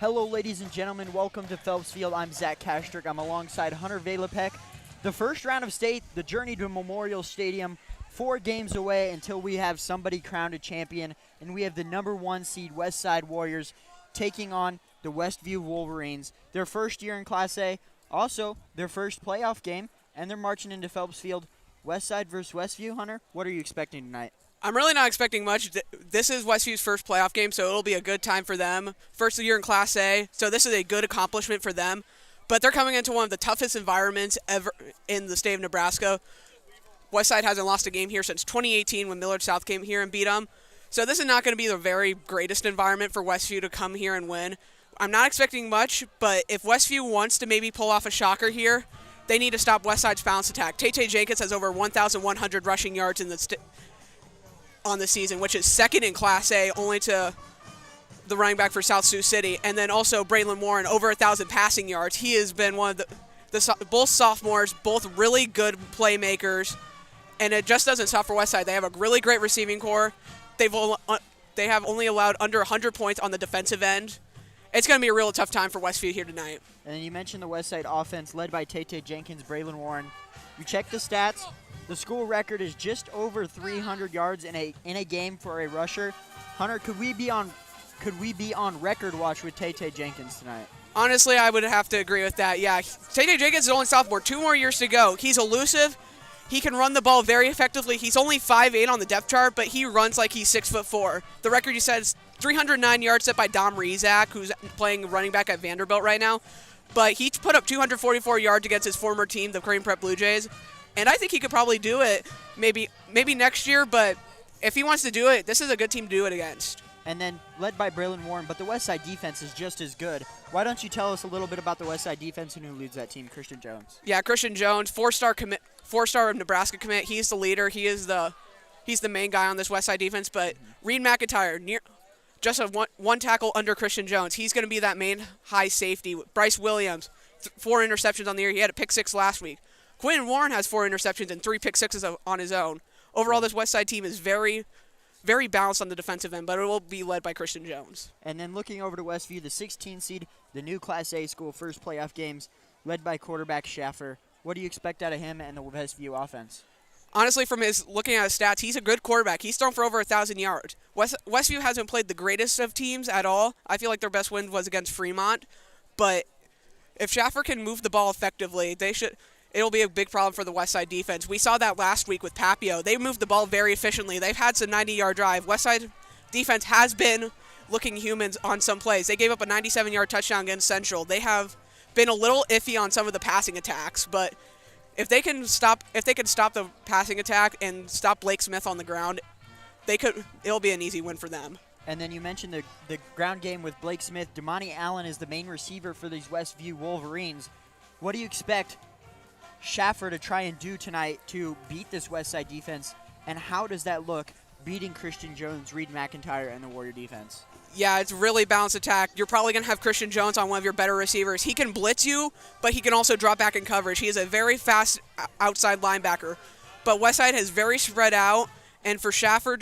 Hello, ladies and gentlemen. Welcome to Phelps Field. I'm Zach Kastrick. I'm alongside Hunter Valapek. The first round of state, the journey to Memorial Stadium, 4 games away until we have somebody crowned a champion, and we have the number 1 seed Westside Warriors taking on the Westview Wolverines. Their first year in Class A, also their first playoff game, and they're marching into Phelps Field. Westside versus Westview, Hunter, what are you expecting tonight? I'm really not expecting much. This is Westview's first playoff game, so it'll be a good time for them. First year in Class A, so this is a good accomplishment for them. But they're coming into one of the toughest environments ever in the state of Nebraska. Westside hasn't lost a game here since 2018 when Millard South came here and beat them. So this is not going to be the very greatest environment for Westview to come here and win. I'm not expecting much, but if Westview wants to maybe pull off a shocker here, they need to stop Westside's bounce attack. Jenkins has over 1,100 rushing yards in on the season, which is second in Class A, only to the running back for South Sioux City. And then also Braylon Warren, over 1,000 passing yards. He has been one of both sophomores, both really good playmakers. And it just doesn't stop for Westside. They have a really great receiving core. They have only allowed under 100 points on the defensive end. It's going to be a real tough time for Westview here tonight. And you mentioned the Westside offense led by Jenkins, Braylon Warren. You check the stats. The school record is just over 300 yards in a game for a rusher. Hunter, could we be on record watch with Jenkins tonight? Honestly, I would have to agree with that. Yeah, Jenkins is only sophomore, 2 more years to go. He's elusive. He can run the ball very effectively. He's only 5'8" on the depth chart, but he runs like he's 6'4". The record you said is 309 yards set by Dom Rizak, who's playing running back at Vanderbilt right now. But he put up 244 yards against his former team, the Crane Prep Blue Jays. And I think he could probably do it maybe next year, but if he wants to do it, this is a good team to do it against. And then led by Braylon Warren, but the Westside defense is just as good. Why don't you tell us a little bit about the Westside defense and who leads that team, Christian Jones? Yeah, Christian Jones, 4-star Nebraska commit. He's the leader. He's the main guy on this Westside defense. But Reed McIntyre, just a one tackle under Christian Jones. He's going to be that main high safety. Bryce Williams, 4 interceptions on the year. He had a pick 6 last week. Quinn Warren has 4 interceptions and 3 pick 6s on his own. Overall, this Westside team is very, very balanced on the defensive end, but it will be led by Christian Jones. And then looking over to Westview, the 16 seed, the new Class A school, first playoff games, led by quarterback Schaffer. What do you expect out of him and the Westview offense? Honestly, from looking at his stats, he's a good quarterback. He's thrown for over 1,000 yards. Westview hasn't played the greatest of teams at all. I feel like their best win was against Fremont. But if Schaffer can move the ball effectively, it'll be a big problem for the Westside defense. We saw that last week with Papio. They moved the ball very efficiently. They've had some 90-yard drive. Westside defense has been looking humans on some plays. They gave up a 97-yard touchdown against Central. They have been a little iffy on some of the passing attacks, but if they can stop the passing attack and stop Blake Smith on the ground, it'll be an easy win for them. And then you mentioned the ground game with Blake Smith. Damani Allen is the main receiver for these Westview Wolverines. What do you expect Schaffer to try and do tonight to beat this Westside defense, and how does that look beating Christian Jones, Reed McIntyre, and the Warrior defense? Yeah, it's really balanced attack. You're probably going to have Christian Jones on one of your better receivers. He can blitz you, but he can also drop back in coverage. He is a very fast outside linebacker. But Westside is very spread out, and for Schaffer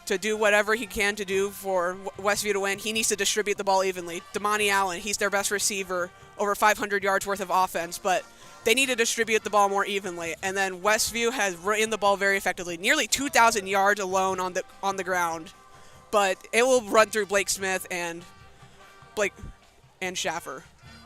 to do whatever he can to do for Westview to win, he needs to distribute the ball evenly. Damani Allen, he's their best receiver, over 500 yards worth of offense, but they need to distribute the ball more evenly. And then Westview has run the ball very effectively, nearly 2,000 yards alone on the ground. But it will run through Blake Smith and Schaffer.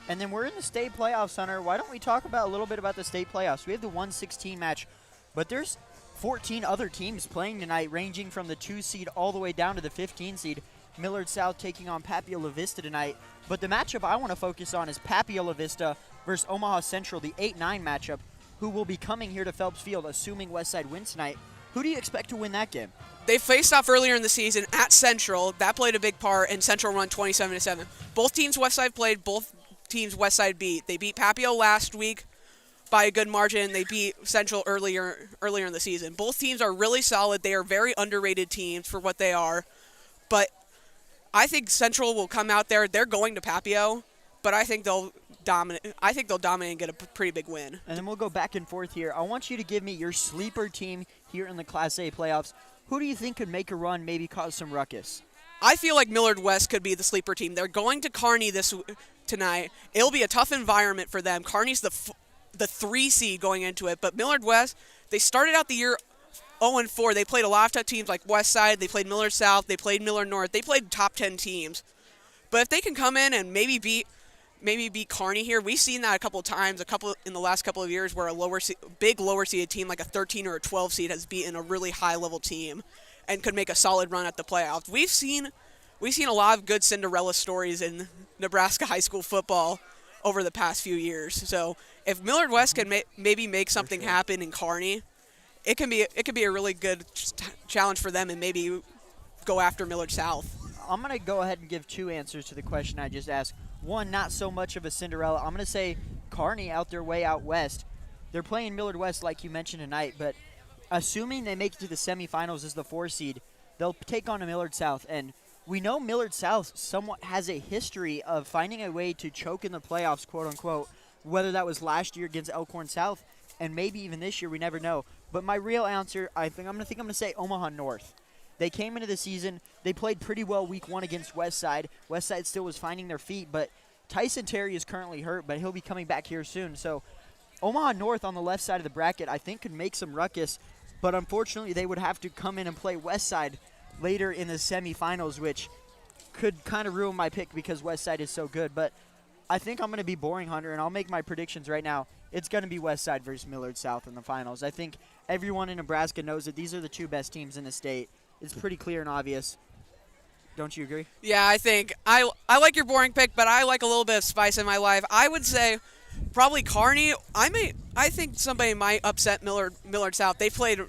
And then we're in the state playoffs, Hunter. Why don't we talk a little bit about the state playoffs? We have the 1-16 match, but there's 14 other teams playing tonight, ranging from the 2 seed all the way down to the 15 seed. Millard South taking on Papio La Vista tonight. But the matchup I want to focus on is Papio La Vista versus Omaha Central, the 8-9 matchup, who will be coming here to Phelps Field, assuming Westside wins tonight. Who do you expect to win that game? They faced off earlier in the season at Central. That played a big part, and Central won 27-7. Both teams Westside played, both teams Westside beat. They beat Papio last week by a good margin. They beat Central earlier in the season. Both teams are really solid. They are very underrated teams for what they are. But I think Central will come out there. They're going to Papio, but I think they'll dominate and get a pretty big win. And then we'll go back and forth here. I want you to give me your sleeper team here in the Class A playoffs. Who do you think could make a run, maybe cause some ruckus? I feel like Millard West could be the sleeper team. They're going to Kearney tonight. It'll be a tough environment for them. Kearney's the 3 seed going into it, but Millard West, they started out the year 0-4. They played a lot of tough teams like Westside. They played Millard South. They played Millard North. They played top 10 teams. But if they can come in and maybe beat Kearney here, we've seen that a couple of times, in the last couple of years, where a big lower seeded team like a 13 or a 12 seed has beaten a really high level team and could make a solid run at the playoffs. We've seen a lot of good Cinderella stories in Nebraska high school football over the past few years. So if Millard West can maybe make something happen in Kearney, it can be a really good challenge for them and maybe go after Millard South. I'm going to go ahead and give 2 answers to the question I just asked. One, not so much of a Cinderella. I'm going to say Kearney out their way out west. They're playing Millard West like you mentioned tonight, but assuming they make it to the semifinals as the 4 seed, they'll take on a Millard South. And we know Millard South somewhat has a history of finding a way to choke in the playoffs, quote unquote, whether that was last year against Elkhorn South and maybe even this year, we never know. But my real answer, I'm going to say Omaha North. They came into the season, they played pretty well week 1 against Westside. Westside still was finding their feet, but Tyson Terry is currently hurt, but he'll be coming back here soon. So Omaha North on the left side of the bracket I think could make some ruckus, but unfortunately they would have to come in and play Westside later in the semifinals, which could kind of ruin my pick because Westside is so good. But I think I'm going to be boring, Hunter, and I'll make my predictions right now. It's going to be Westside versus Millard South in the finals. I think everyone in Nebraska knows that these are the 2 best teams in the state. It's pretty clear and obvious. Don't you agree? Yeah, I think I like your boring pick, but I like a little bit of spice in my life. I would say probably Kearney. I think somebody might upset Millard South. They played,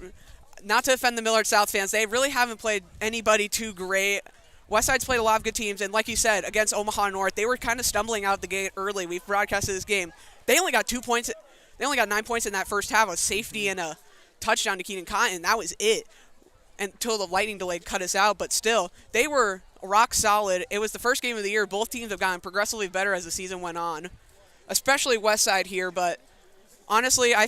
not to offend the Millard South fans, they really haven't played anybody too great. Westside's played a lot of good teams, and like you said, against Omaha North, they were kind of stumbling out the gate early. We've broadcasted this game. They only got 2 points. They only got 9 points in that first half, a safety and a touchdown to Keenan Cotton. That was it until the lightning delay cut us out. But still, they were rock solid. It was the first game of the year. Both teams have gotten progressively better as the season went on, especially Westside here. But honestly, I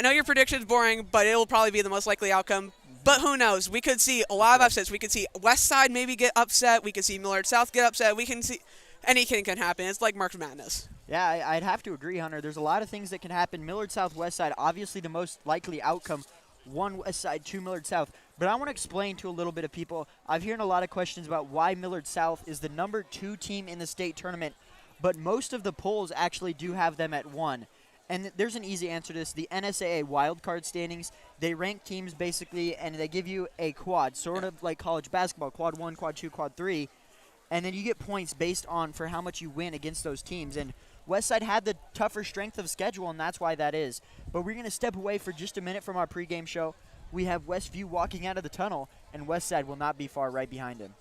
know your prediction's boring, but it will probably be the most likely outcome. But who knows? We could see a lot of upsets. We could see Westside maybe get upset. We could see Millard South get upset. We can see anything can happen. It's like March Madness. Yeah, I'd have to agree, Hunter. There's a lot of things that can happen. Millard South, Westside, obviously the most likely outcome. 1 Westside, 2 Millard South. But I want to explain to a little bit of people. I've heard a lot of questions about why Millard South is the number 2 team in the state tournament, but most of the polls actually do have them at 1. And there's an easy answer to this. The NSAA wildcard standings, they rank teams basically, and they give you a quad, sort of like college basketball, quad 1, quad 2, quad 3. And then you get points based on for how much you win against those teams. And Westside had the tougher strength of schedule, and that's why that is. But we're going to step away for just a minute from our pregame show. We have Westview walking out of the tunnel, and Westside will not be far right behind him.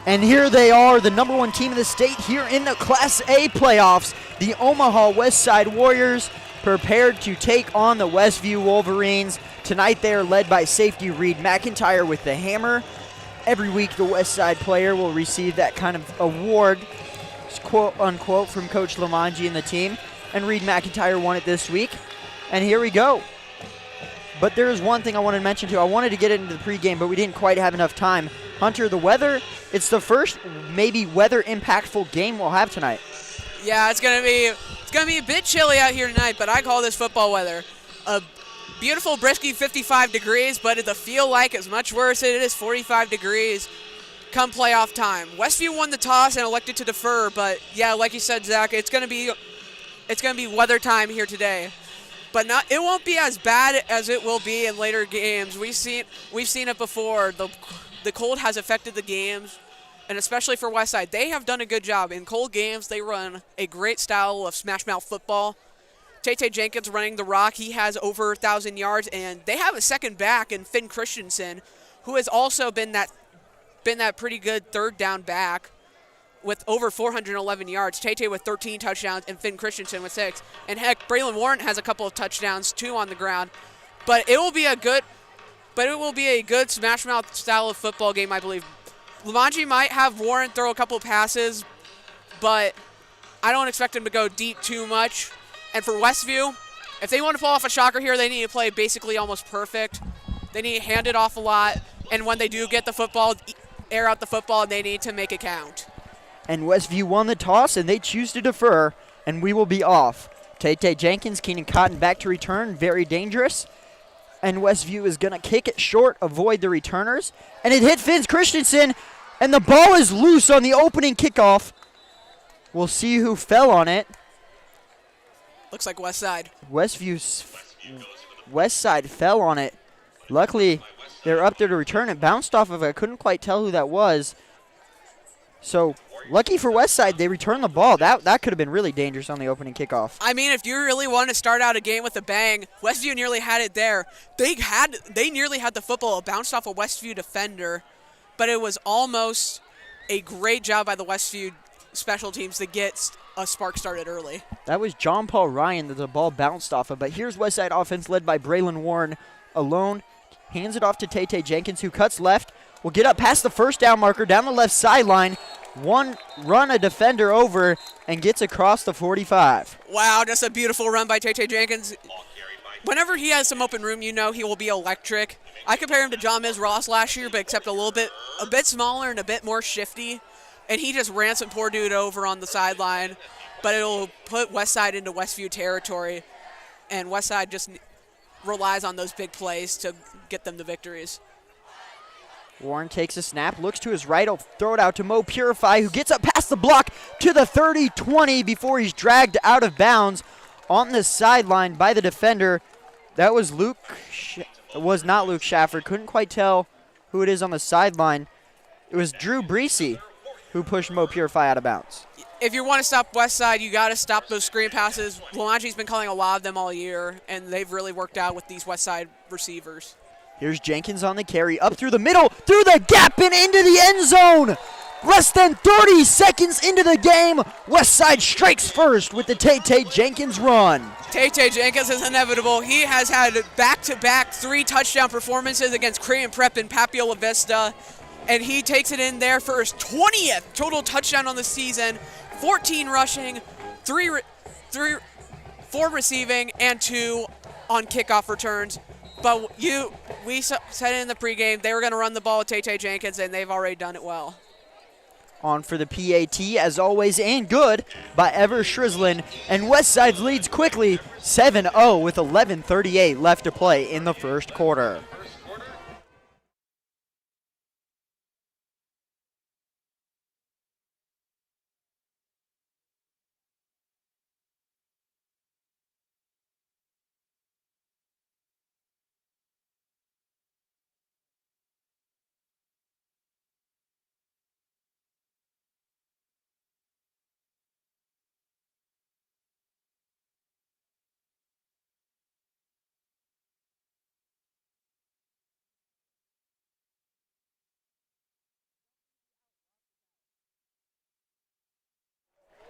And here they are, the number 1 team in the state here in the Class A playoffs. The Omaha Westside Warriors prepared to take on the Westview Wolverines. Tonight they are led by safety Reed McIntyre with the hammer. Every week the Westside player will receive that kind of award, quote unquote, from Coach Lamanji and the team. And Reed McIntyre won it this week. And here we go. But there is one thing I wanted to mention too. I wanted to get into the pregame, but we didn't quite have enough time. Hunter, the weather, it's the first maybe weather impactful game we'll have tonight. Yeah, it's gonna be a bit chilly out here tonight, but I call this football weather. A beautiful brisky 55 degrees, but the feel like is much worse. It is 45 degrees come playoff time. Westview won the toss and elected to defer, but yeah, like you said, Zach, it's gonna be weather time here today. But it won't be as bad as it will be in later games. We've seen it before. The cold has affected the games, and especially for Westside, they have done a good job. In cold games, they run a great style of smash mouth football. Tay Jenkins running the rock. He has over 1,000 yards, and they have a second back in Finn Christensen, who has also been that pretty good third down back with over 411 yards. Tay with 13 touchdowns and Finn Christensen with 6. And heck, Braylon Warren has a couple of touchdowns too on the ground. But it will be a good smash mouth style of football game, I believe. Lamanji might have Warren throw a couple of passes, but I don't expect him to go deep too much. And for Westview, if they want to pull off a shocker here, they need to play basically almost perfect. They need to hand it off a lot, and when they do get the football, air out the football, and they need to make it count. And Westview won the toss, and they choose to defer, and we will be off. Tay Jenkins, Keenan Cotton back to return, very dangerous. And Westview is going to kick it short, avoid the returners. And it hit Finn Christensen, and the ball is loose on the opening kickoff. We'll see who fell on it. Looks like Westside. Westside fell on it. Luckily, they're up there to return it. Bounced off of it. I couldn't quite tell who that was. So, lucky for Westside, they returned the ball. That could have been really dangerous on the opening kickoff. I mean, if you really want to start out a game with a bang, Westview nearly had it there. They nearly had the football. It bounced off a Westview defender, but it was almost a great job by the Westview special teams to get a spark started early. That was John Paul Ryan that the ball bounced off of. But here's Westside offense led by Braylon Warren alone. Hands it off to Tay Jenkins, who cuts left. Will get up past the first down marker, down the left sideline. Run a defender over and gets across the 45. Wow, just a beautiful run by Tay Jenkins. Whenever he has some open room, you know he will be electric. I compare him to John Miz Ross last year, but except a bit smaller and a bit more shifty. And he just ran some poor dude over on the sideline. But it'll put Westside into Westview territory. And Westside just relies on those big plays to get them the victories. Warren takes a snap, looks to his right, he'll throw it out to Mo Purify, who gets up past the block to the 30-20 before he's dragged out of bounds on the sideline by the defender. That was was not Luke Schaffer. Couldn't quite tell who it is on the sideline. It was Drew Breesy who pushed Mo Purify out of bounds. If you want to stop Westside, you got to stop those screen passes. Lamanji's been calling a lot of them all year, and they've really worked out with these Westside receivers. Here's Jenkins on the carry, up through the middle, through the gap and into the end zone. Less than 30 seconds into the game, Westside strikes first with the Tay Jenkins run. Tay Jenkins is inevitable. He has had back-to-back 3 touchdown performances against Creighton Prep and Papiola Vista, and he takes it in there for his 20th total touchdown on the season, 14 rushing, 4 receiving, and 2 on kickoff returns. But we said in the pregame they were going to run the ball with Tay Jenkins, and they've already done it well. On for the PAT, as always, and good by Ever Shrislin. And Westside leads quickly 7-0 with 11:38 left to play in the first quarter.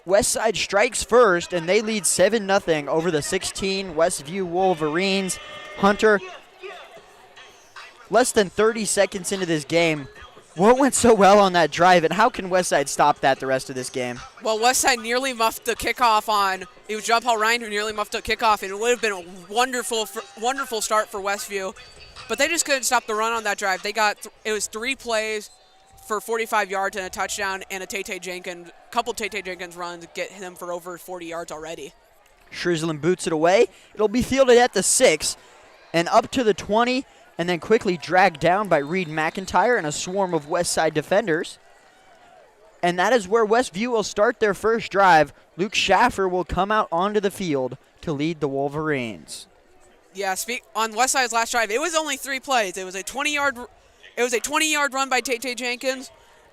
Westside strikes first, and they lead 7-0 over the 16 Westview Wolverines. Hunter, less than 30 seconds into this game, what went so well on that drive, and how can Westside stop that the rest of this game? Well, Westside nearly muffed the kickoff on. It was John Paul Ryan who nearly muffed the kickoff, and it would have been a wonderful start for Westview. But they just couldn't stop the run on that drive. It was 3 plays for 45 yards and a touchdown, and a couple Tay Jenkins runs get him for over 40 yards already. Shrislin boots it away. It'll be fielded at the 6 and up to the 20, and then quickly dragged down by Reed McIntyre and a swarm of Westside defenders. And that is where Westview will start their first drive. Luke Schaffer will come out onto the field to lead the Wolverines. Yeah, on Westside's last drive, it was only 3 plays. It was a 20-yard run by Tay Jenkins,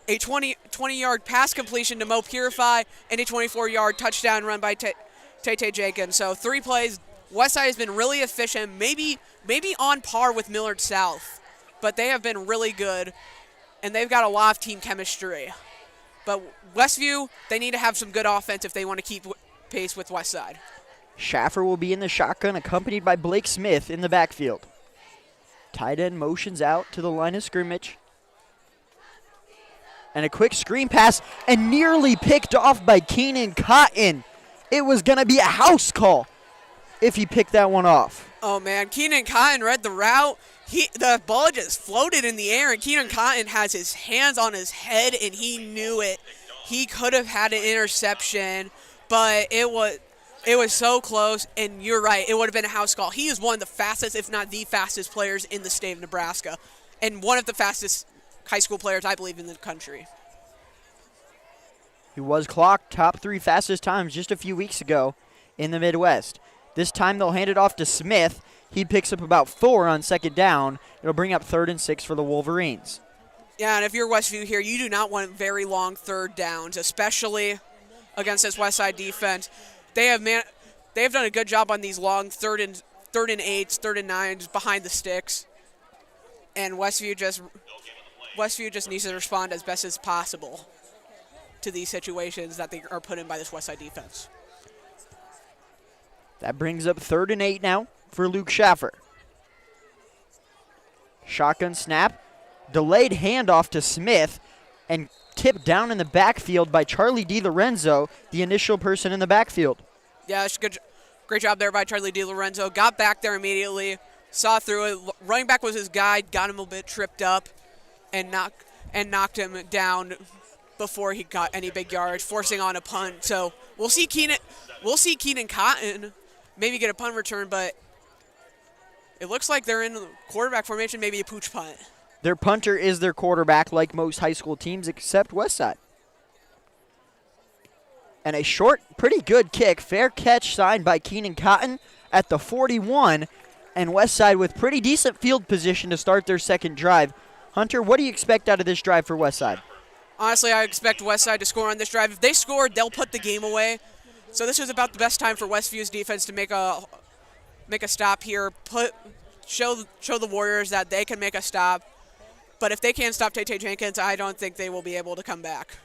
a 20-yard pass completion to Mo Purify, and a 24-yard touchdown run by Tay Jenkins. So 3 plays. Westside has been really efficient, maybe on par with Millard South, but they have been really good, and they've got a lot of team chemistry. But Westview, they need to have some good offense if they want to keep pace with Westside. Schaffer will be in the shotgun, accompanied by Blake Smith in the backfield. Tight end motions out to the line of scrimmage. And a quick screen pass, and nearly picked off by Keenan Cotton. It was going to be a house call if he picked that one off. Oh, man, Keenan Cotton read the route. The ball just floated in the air, and Keenan Cotton has his hands on his head, and he knew it. He could have had an interception, but it was so close, and you're right, it would have been a house call. He is one of the fastest, if not the fastest players in the state of Nebraska, and one of the fastest high school players, I believe, in the country. He was clocked top 3 fastest times just a few weeks ago in the Midwest. This time they'll hand it off to Smith. He picks up about 4 on second down. It'll bring up 3rd and 6 for the Wolverines. Yeah, and if you're Westview here, you do not want very long third downs, especially against this Westside defense. They have done a good job on these long third and 8s, 3rd and 9s behind the sticks, and Westview just needs to respond as best as possible to these situations that they are put in by this Westside defense. That brings up 3rd and 8 now for Luke Schaffer. Shotgun snap, delayed handoff to Smith, and tipped down in the backfield by Charlie DiLorenzo, the initial person in the backfield. Yeah, great job there by Charlie DiLorenzo. Got back there immediately, saw through it. Running back was his guide, got him a bit tripped up, and knocked him down before he got any big yards, forcing on a punt. So we'll see Keenan Cotton maybe get a punt return, but it looks like they're in quarterback formation, maybe a pooch punt. Their punter is their quarterback, like most high school teams except Westside. And a short, pretty good kick. Fair catch signed by Keenan Cotton at the 41. And Westside with pretty decent field position to start their second drive. Hunter, what do you expect out of this drive for Westside? Honestly, I expect Westside to score on this drive. If they score, they'll put the game away. So this is about the best time for Westview's defense to make a stop here. Show the Warriors that they can make a stop. But if they can't stop Tay Jenkins, I don't think they will be able to come back,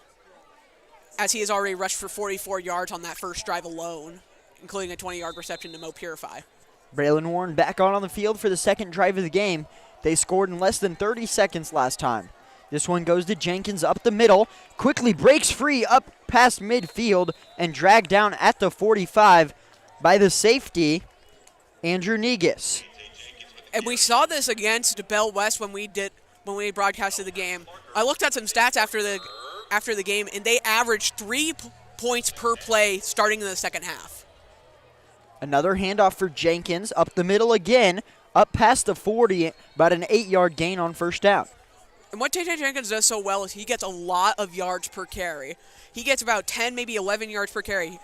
as he has already rushed for 44 yards on that first drive alone, including a 20-yard reception to Mo Purify. Braylon Warren back on the field for the second drive of the game. They scored in less than 30 seconds last time. This one goes to Jenkins up the middle, quickly breaks free up past midfield, and dragged down at the 45 by the safety, Andrew Negus. And we saw this against Bell West when we broadcasted the game. I looked at some stats after the game, and they averaged 3 points per play starting in the second half. Another handoff for Jenkins up the middle again, up past the 40, about an 8-yard gain on first down. And what Tay Jenkins does so well is he gets a lot of yards per carry. He gets about 10, maybe 11 yards per carry.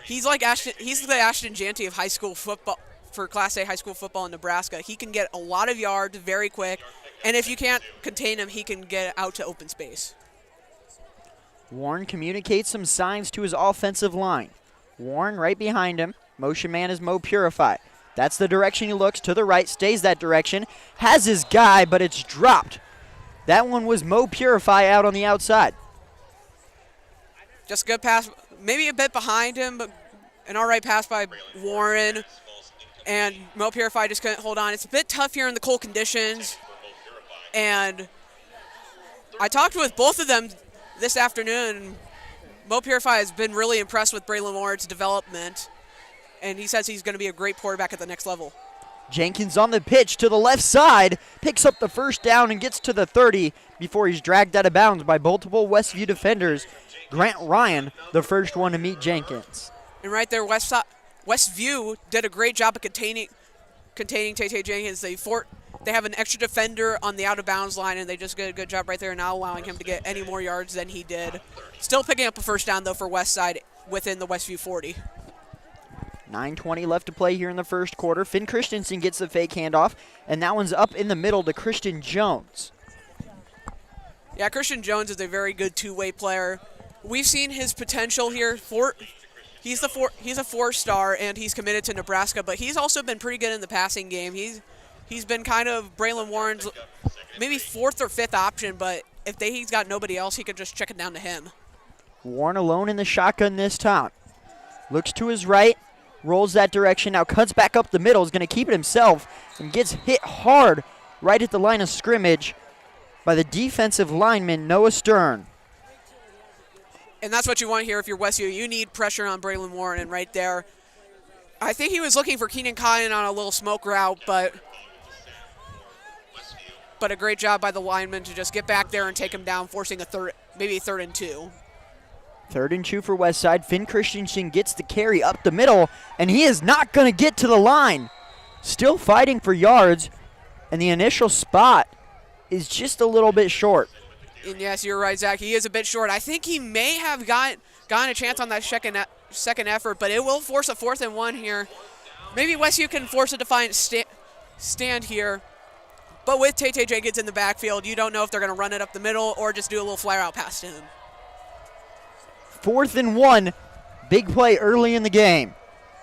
He's the Ashton Janty of high school football, for Class A high school football in Nebraska. He can get a lot of yards very quick, and if you can't contain him, he can get out to open space. Warren communicates some signs to his offensive line. Warren right behind him. Motion man is Mo Purify. That's the direction he looks. To the right, stays that direction. Has his guy, but it's dropped. That one was Mo Purify out on the outside. Just good pass maybe a bit behind him, but an all right pass by Warren. And Mo Purify just couldn't hold on. It's a bit tough here in the cold conditions. And I talked with both of them this afternoon. Mo Purify has been really impressed with Braylon Ward's development. And he says he's going to be a great quarterback at the next level. Jenkins on the pitch to the left side, picks up the first down and gets to the 30 before he's dragged out of bounds by multiple Westview defenders. Grant Ryan, the first one to meet Jenkins. And right there, Westview did a great job of containing Tay Jenkins. They have an extra defender on the out-of-bounds line, and they just did a good job right there, not allowing him to get any more yards than he did. Still picking up a first down, though, for Westside within the Westview 40. 9:20 left to play here in the first quarter. Finn Christensen gets the fake handoff, and that one's up in the middle to Christian Jones. Yeah, Christian Jones is a very good two-way player. We've seen his potential here. He's a four-star, and he's committed to Nebraska, but he's also been pretty good in the passing game. He's been kind of Braylon Warren's maybe fourth or fifth option, but if he's got nobody else, he could just check it down to him. Warren alone in the shotgun this time. Looks to his right, rolls that direction, now cuts back up the middle, is going to keep it himself, and gets hit hard right at the line of scrimmage by the defensive lineman, Noah Stern. And that's what you want here if you're Westview. You need pressure on Braylon Warren, and right there, I think he was looking for Keenan Kyan on a little smoke route, but a great job by the lineman to just get back there and take him down, forcing maybe a 3rd and 2. 3rd and 2 for Westside. Finn Christensen gets the carry up the middle, and he is not going to get to the line. Still fighting for yards, and the initial spot is just a little bit short. And yes, you're right, Zach. He is a bit short. I think he may have gotten a chance on that second effort, but it will force a 4th and 1 here. Maybe Westview can force a defiant stand here. But with Tay Jenkins in the backfield, you don't know if they're going to run it up the middle or just do a little flare-out pass to him. 4th and 1. Big play early in the game.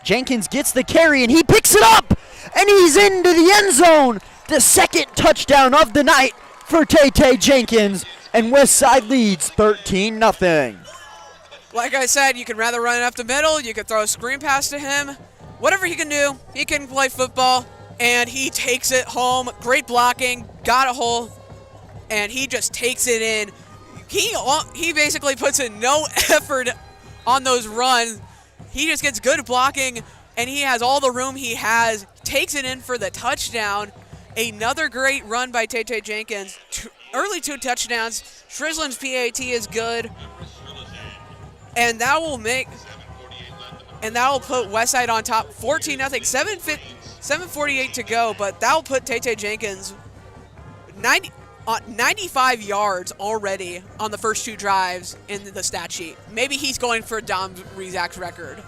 Jenkins gets the carry, and he picks it up, and he's into the end zone. The second touchdown of the night for Tay Jenkins, and Westside leads 13-0. Like I said, you can rather run it up the middle. You can throw a screen pass to him. Whatever he can do, he can play football, and he takes it home. Great blocking, got a hole, and he just takes it in. He basically puts in no effort on those runs. He just gets good blocking, and he has all the room he has. Takes it in for the touchdown. Another great run by Tay Jenkins. Early 2 touchdowns. Shrislin's PAT is good. And that will put Westside on top 14-0. 7:48 to go, but that will put Tay Jenkins 95 yards already on the first 2 drives in the stat sheet. Maybe he's going for Dom Rizak's record.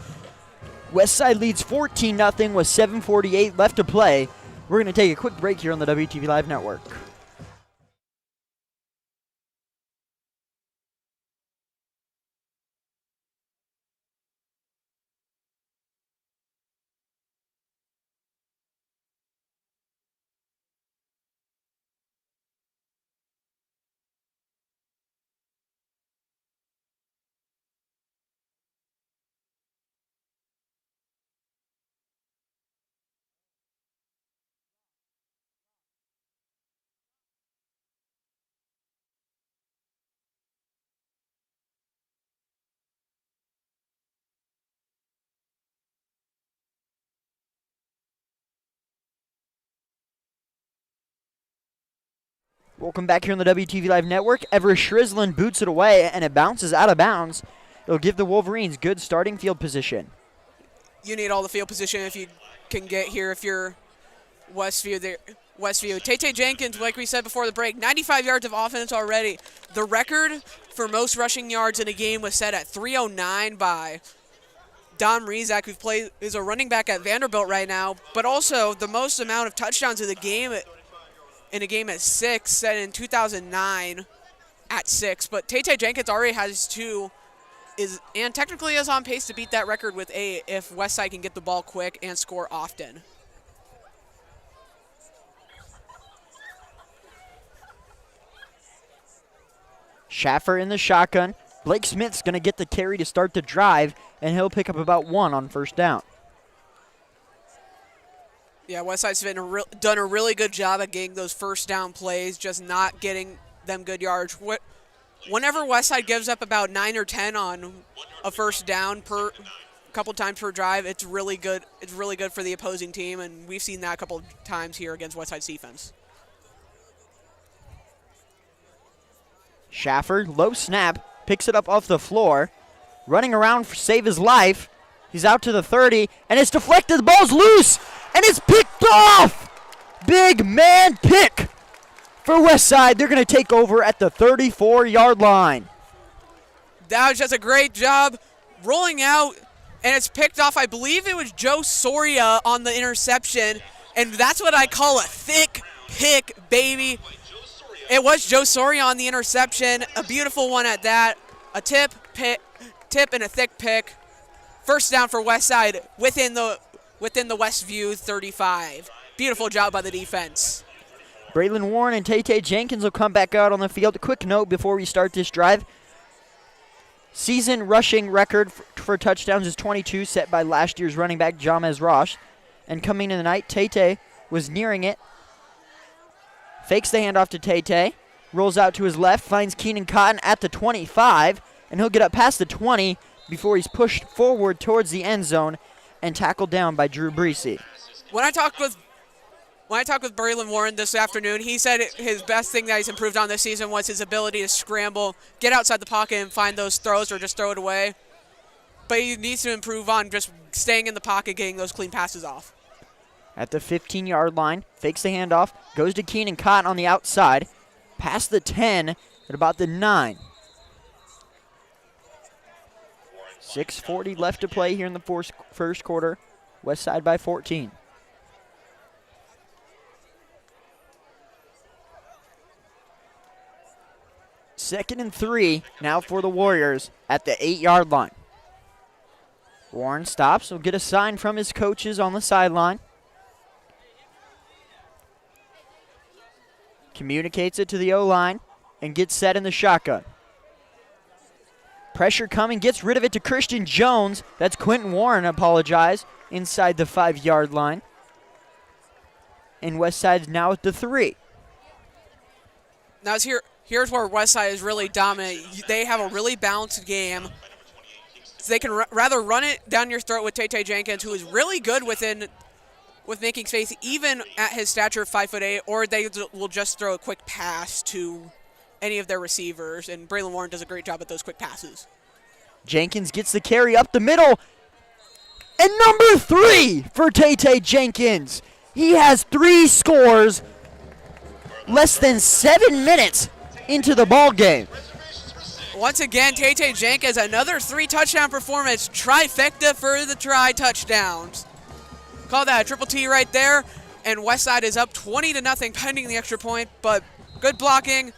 Westside leads 14-0 with 7:48 left to play. We're going to take a quick break here on the WTV Live Network. Welcome back here on the WTV Live Network. Everest Shrislin boots it away, and it bounces out of bounds. It'll give the Wolverines good starting field position. You need all the field position if you can get here if you're Westview. Tay Jenkins, like we said before the break, 95 yards of offense already. The record for most rushing yards in a game was set at 309 by Dom Rizak, who is a running back at Vanderbilt right now, but also the most amount of touchdowns in a game at 6, set in 2009 at 6. But Tay Jenkins already has 2, and technically is on pace to beat that record with 8 if Westside can get the ball quick and score often. Schaffer in the shotgun, Blake Smith's going to get the carry to start the drive, and he'll pick up about 1 on first down. Yeah, Westside's done a really good job at getting those first down plays, just not getting them good yards. Whenever Westside gives up about 9 or 10 on a first down per couple times per drive, it's really good. It's really good for the opposing team, and we've seen that a couple times here against Westside's defense. Schaffer, low snap, picks it up off the floor, running around to save his life. He's out to the 30, and it's deflected. The ball's loose, and it's picked off. Big man pick for Westside. They're going to take over at the 34-yard line. That was just a great job rolling out, and it's picked off. I believe it was Joe Soria on the interception, and that's what I call a thick pick, baby. It was Joe Soria on the interception, a beautiful one at that. A tip, and a thick pick. First down for Westside within the Westview 35. Beautiful job by the defense. Braylon Warren and Tay Jenkins will come back out on the field. A quick note before we start this drive. Season rushing record for touchdowns is 22, set by last year's running back Jamez Rosh. And coming in the night, Tay was nearing it. Fakes the handoff to Tay, rolls out to his left, finds Keenan Cotton at the 25, and he'll get up past the 20 before he's pushed forward towards the end zone and tackled down by Drew Breesy. When I talked with Braylon Warren this afternoon, he said his best thing that he's improved on this season was his ability to scramble, get outside the pocket and find those throws or just throw it away. But he needs to improve on just staying in the pocket, getting those clean passes off. At the 15-yard line, fakes the handoff, goes to Keenan Cotton on the outside, past the 10 at about the 9. 6:40 left to play here in the first quarter. Westside by 14. Second and 3 now for the Warriors at the 8-yard line. Warren stops, will get a sign from his coaches on the sideline. Communicates it to the O-line and gets set in the shotgun. Pressure coming, gets rid of it to Christian Jones. That's Quentin Warren, inside the 5-yard line. And Westside's now at the 3. Now here's where Westside is really dominant. They have a really balanced game. So they can rather run it down your throat with Tay Jenkins, who is really good with making space, even at his stature of 5'8", or they will just throw a quick pass to any of their receivers, and Braylon Warren does a great job at those quick passes. Jenkins gets the carry up the middle, and number 3 for Tay Jenkins. He has 3 scores less than 7 minutes into the ball game. Once again, Tay Jenkins, another 3-touchdown performance, trifecta for the touchdowns. Call that a triple T right there, and Westside is up 20-0 pending the extra point, but good blocking.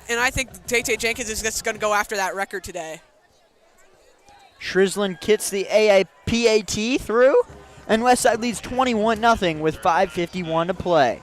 And I think Tay Jenkins is just going to go after that record today. Shrislin gets the AIPAT through, and Westside leads 21-0 with 5:51 to play.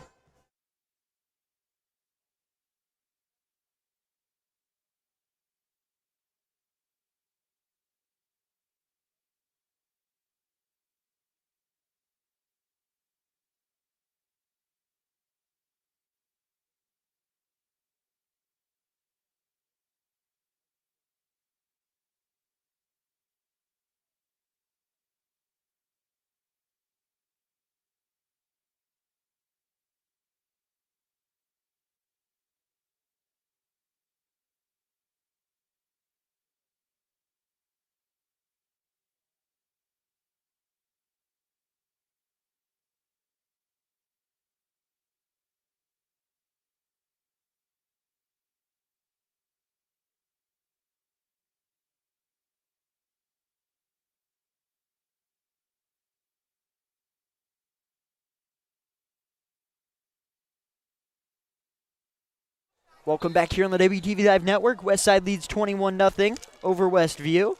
Welcome back here on the WTV Live Network. Westside leads 21-0 over Westview.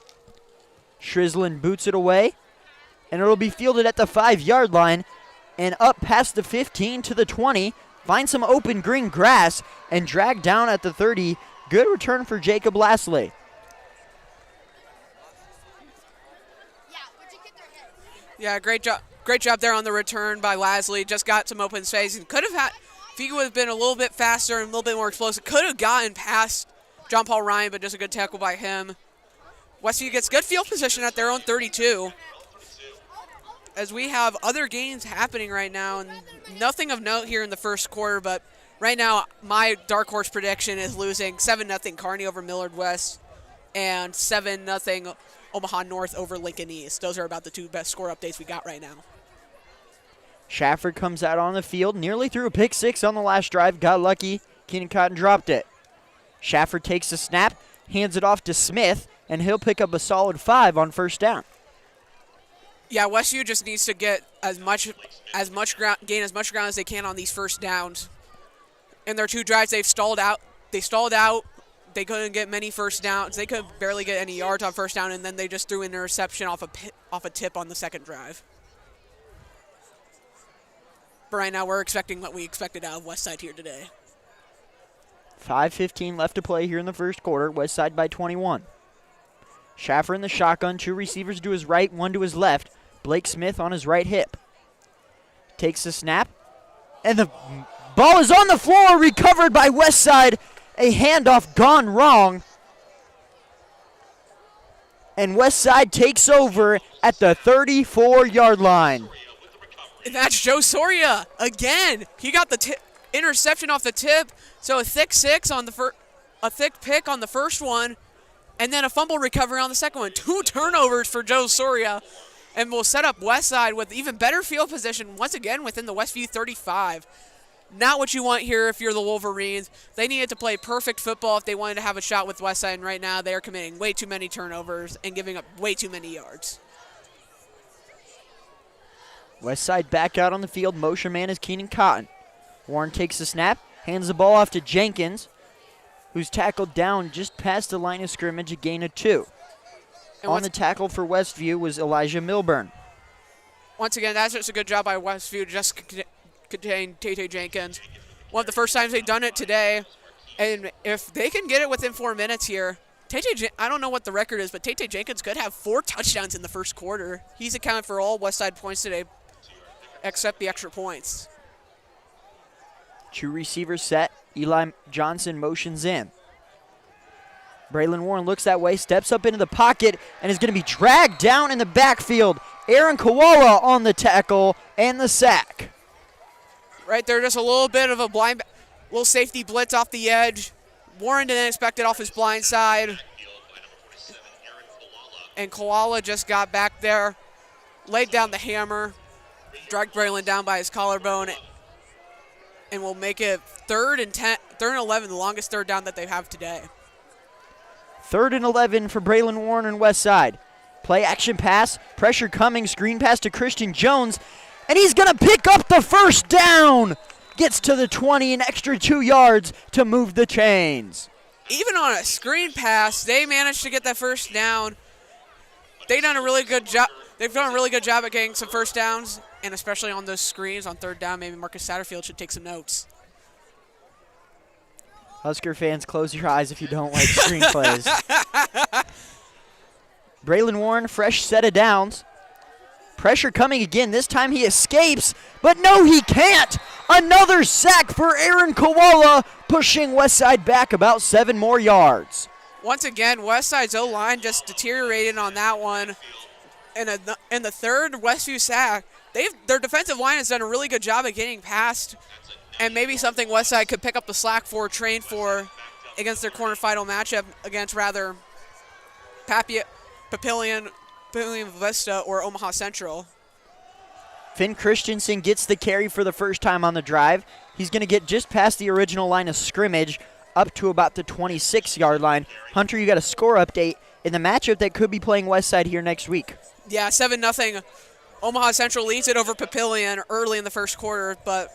Shrislin boots it away, and it'll be fielded at the 5-yard line and up past the 15 to the 20. Find some open green grass and drag down at the 30. Good return for Jacob Lashley. Yeah, great job there on the return by Lasley. Just got some open space and could have had, if he would have been a little bit faster and a little bit more explosive, could have gotten past John Paul Ryan, but just a good tackle by him. Westview gets good field position at their own 32. As we have other games happening right now, and nothing of note here in the first quarter, but right now my dark horse prediction is losing 7-0 Kearney over Millard West and 7-0 Omaha North over Lincoln East. Those are about the two best score updates we got right now. Shafford comes out on the field, nearly threw a pick six on the last drive, got lucky. Keenan Cotton dropped it. Shafford takes the snap, hands it off to Smith, and he'll pick up a solid 5 on first down. Yeah, Westview just needs to get gain as much ground as they can on these first downs. In their 2 drives, they've stalled out. They couldn't get many first downs. They could barely get any yards on first down, and then they just threw an interception off a tip on the second drive. But right now, we're expecting what we expected out of Westside here today. 5:15 left to play here in the first quarter. Westside by 21. Schaffer in the shotgun. 2 receivers to his right, 1 to his left. Blake Smith on his right hip. Takes the snap. And the ball is on the floor, recovered by Westside. A handoff gone wrong. And Westside takes over at the 34-yard line. And that's Joe Soria again. He got the interception off the tip. So a thick pick on the first one, and then a fumble recovery on the second one. 2 turnovers for Joe Soria, and will set up Westside with even better field position once again within the Westview 35. Not what you want here if you're the Wolverines. They needed to play perfect football if they wanted to have a shot with Westside, and right now they are committing way too many turnovers and giving up way too many yards. Westside back out on the field. Motion man is Keenan Cotton. Warren takes the snap, hands the ball off to Jenkins, who's tackled down just past the line of scrimmage, a gain of 2. And on the tackle for Westview was Elijah Milburn. Once again, that's just a good job by Westview to just contain Tate Jenkins. One of the first times they've done it today, and if they can get it within 4 minutes here, I don't know what the record is, but Tate Jenkins could have 4 touchdowns in the first quarter. He's accounted for all Westside points today, except the extra points. 2 receivers set. Eli Johnson motions in. Braylon Warren looks that way, steps up into the pocket, and is going to be dragged down in the backfield. Aaron Koala on the tackle and the sack. Right there, just a little bit of a little safety blitz off the edge. Warren didn't expect it off his blind side. And Koala just got back there, laid down the hammer, dragged Braylon down by his collarbone, and will make it 3rd and 11, the longest third down that they have today. 3rd and 11 for Braylon Warren and Westside. Play action pass, pressure coming, screen pass to Christian Jones, and he's going to pick up the first down. Gets to the 20, an extra 2 yards to move the chains. Even on a screen pass, they managed to get that first down. They've done a really good job. They've done a really good job at getting some first downs, and especially on those screens on 3rd down. Maybe Marcus Satterfield should take some notes. Husker fans, close your eyes if you don't like screen plays. Braylon Warren, fresh set of downs. Pressure coming again. This time he escapes, but no, he can't. Another sack for Aaron Koala, pushing Westside back about 7 more yards. Once again, Westside's O-line just deteriorated on that one. In the third Westview sack, their defensive line has done a really good job at getting past, and maybe something Westside could pick up the slack for, train for, against their quarterfinal matchup against rather Papillion Vista or Omaha Central. Finn Christensen gets the carry for the first time on the drive. He's going to get just past the original line of scrimmage up to about the 26-yard line. Hunter, you got a score update in the matchup that could be playing Westside here next week. Yeah, 7-0. Omaha Central leads it over Papillion early in the first quarter, but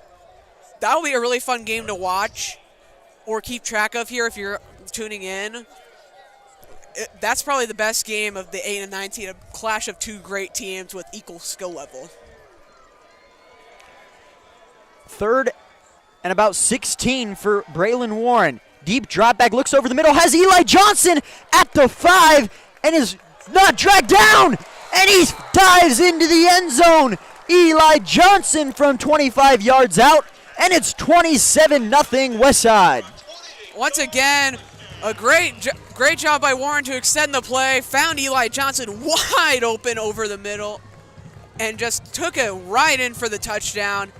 that will be a really fun game to watch or keep track of here if you're tuning in. That's probably the best game of the 8 and 9 team, a clash of 2 great teams with equal skill level. 3rd and about 16 for Braylon Warren. Deep drop back, looks over the middle, has Eli Johnson at the 5 and is not dragged down. and he dives into the end zone. Eli Johnson from 25 yards out, and it's 27-0 Westside. Once again, a great job by Warren to extend the play. Found Eli Johnson wide open over the middle and just took it right in for the touchdown.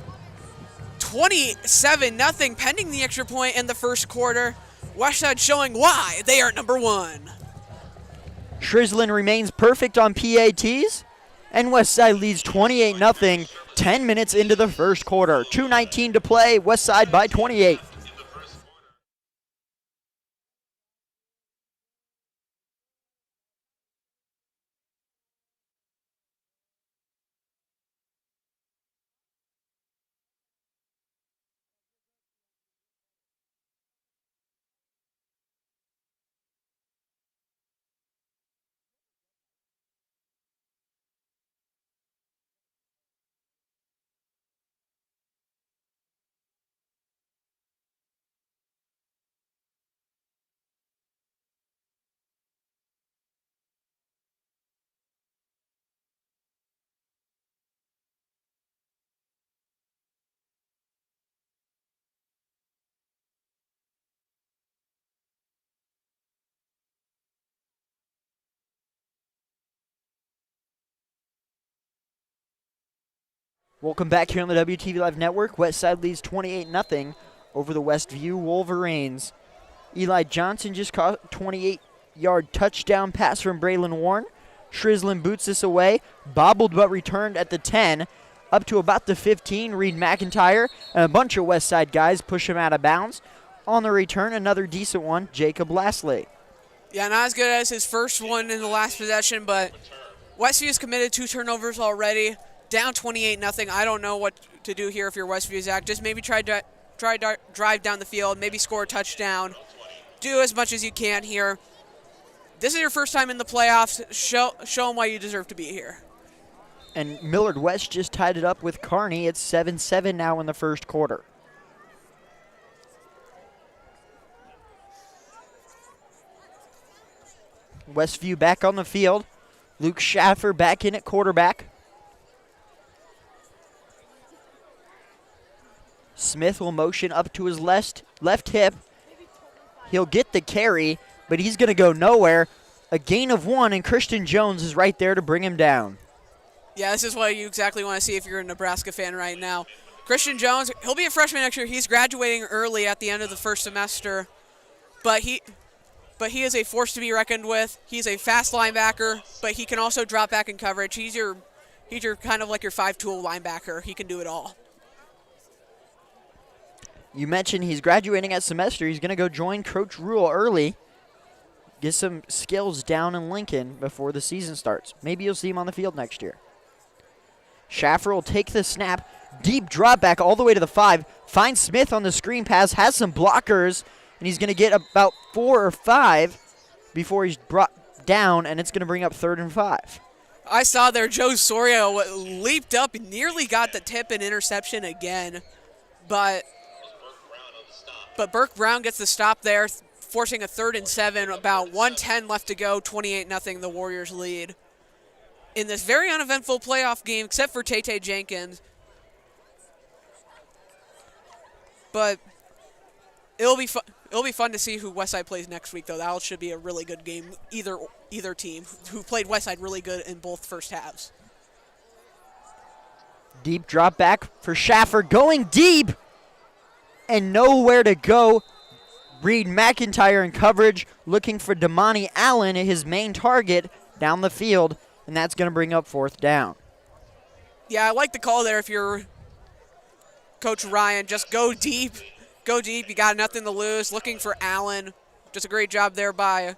27-0 pending the extra point in the first quarter. Westside showing why they are number one. Shrislin remains perfect on PATs, and Westside leads 28-0, 10 minutes into the first quarter. 2:19 to play, Westside by 28. Welcome back here on the WTV Live Network. Westside leads 28-0 over the Westview Wolverines. Eli Johnson just caught a 28-yard touchdown pass from Braylon Warren. Shrislin boots this away, bobbled but returned at the 10, up to about the 15. Reed McIntyre and a bunch of Westside guys push him out of bounds. On the return, another decent one, Jacob Lastly. Yeah, not as good as his first one in the last possession, but Westview's committed 2 turnovers already. Down 28-0. I don't know what to do here if you're Westview, Zach. Just maybe try drive down the field, maybe score a touchdown. Do as much as you can here. This is your first time in the playoffs. Show them why you deserve to be here. And Millard West just tied it up with Kearney. It's 7-7 now in the first quarter. Westview back on the field. Luke Schaffer back in at quarterback. Smith will motion up to his left hip. He'll get the carry, but he's going to go nowhere. A gain of 1, and Christian Jones is right there to bring him down. Yeah, this is what you exactly want to see if you're a Nebraska fan right now. Christian Jones, he'll be a freshman next year. He's graduating early at the end of the first semester, but he is a force to be reckoned with. He's a fast linebacker, but he can also drop back in coverage. He's your kind of like your 5-tool linebacker. He can do it all. You mentioned he's graduating at semester. He's going to go join Coach Rule early, get some skills down in Lincoln before the season starts. Maybe you'll see him on the field next year. Schaffer will take the snap, deep drop back all the way to the 5, finds Smith on the screen pass, has some blockers, and he's going to get about 4 or 5 before he's brought down, and it's going to bring up 3rd and 5. I saw there Joe Soria leaped up and nearly got the tip and interception again, but Burke Brown gets the stop there, forcing a 3rd and 7, about 1:10 left to go, 28-0 the Warriors lead. In this very uneventful playoff game, except for Tay Jenkins. But it'll be fun to see who Westside plays next week, though. That should be a really good game, either team, who played Westside really good in both first halves. Deep drop back for Schaffer, going deep. And nowhere to go. Reed McIntyre in coverage, looking for Damani Allen, his main target, down the field, and that's going to bring up 4th down. Yeah, I like the call there if you're Coach Ryan. Just go deep. Go deep. You got nothing to lose. Looking for Allen. Just a great job there by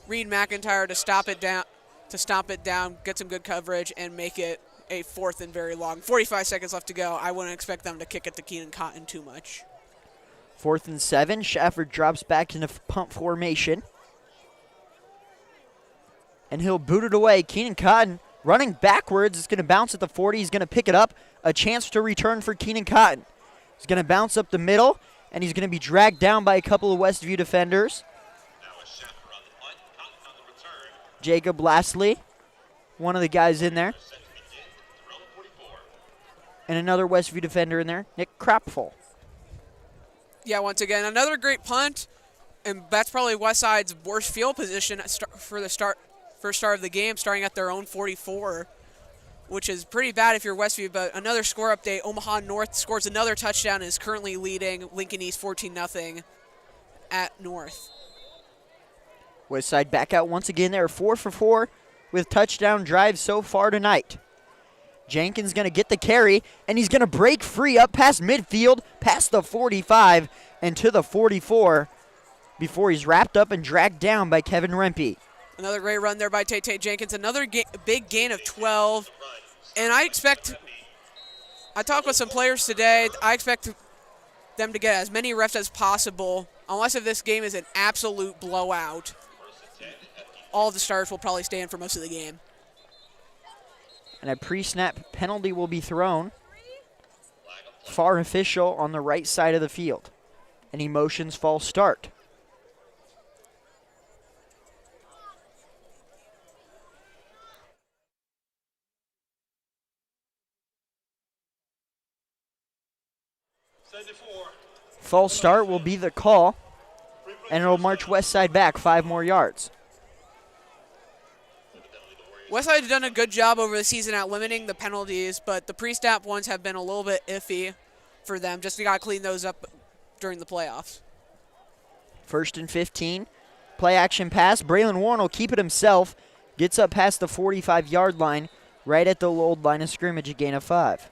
Reed McIntyre to stop it down, get some good coverage, and make it a 4th and very long. 45 seconds left to go. I wouldn't expect them to kick it to Keenan Cotton too much. 4th and 7. Schaffer drops back into pump formation. And he'll boot it away. Keenan Cotton running backwards. It's going to bounce at the 40. He's going to pick it up. A chance to return for Keenan Cotton. He's going to bounce up the middle, and he's going to be dragged down by a couple of Westview defenders. Jacob Lastly one of the guys in there. And another Westview defender in there, Nick Krapfel. Yeah, once again, another great punt, and that's probably Westside's worst field position for the first start of the game, starting at their own 44, which is pretty bad if you're Westview. But another score update: Omaha North scores another touchdown and is currently leading Lincoln East 14-0 at North. Westside back out once again. They're 4 for 4 with touchdown drives so far tonight. Jenkins going to get the carry, and he's going to break free up past midfield, past the 45, and to the 44 before he's wrapped up and dragged down by Kevin Rempe. Another great run there by Tate Jenkins. Another big gain of 12. And I talked with some players today. I expect them to get as many reps as possible, unless if this game is an absolute blowout. All of the starters will probably stay in for most of the game. And a pre-snap penalty will be thrown. Far official on the right side of the field. And he motions false start. False start will be the call. And it'll march Westside back 5 more yards. Westside has done a good job over the season at limiting the penalties, but the pre-snap ones have been a little bit iffy for them. Just got to clean those up during the playoffs. 1st and 15. Play action pass. Braylon Warren will keep it himself. Gets up past the 45-yard line, right at the old line of scrimmage, a gain of 5.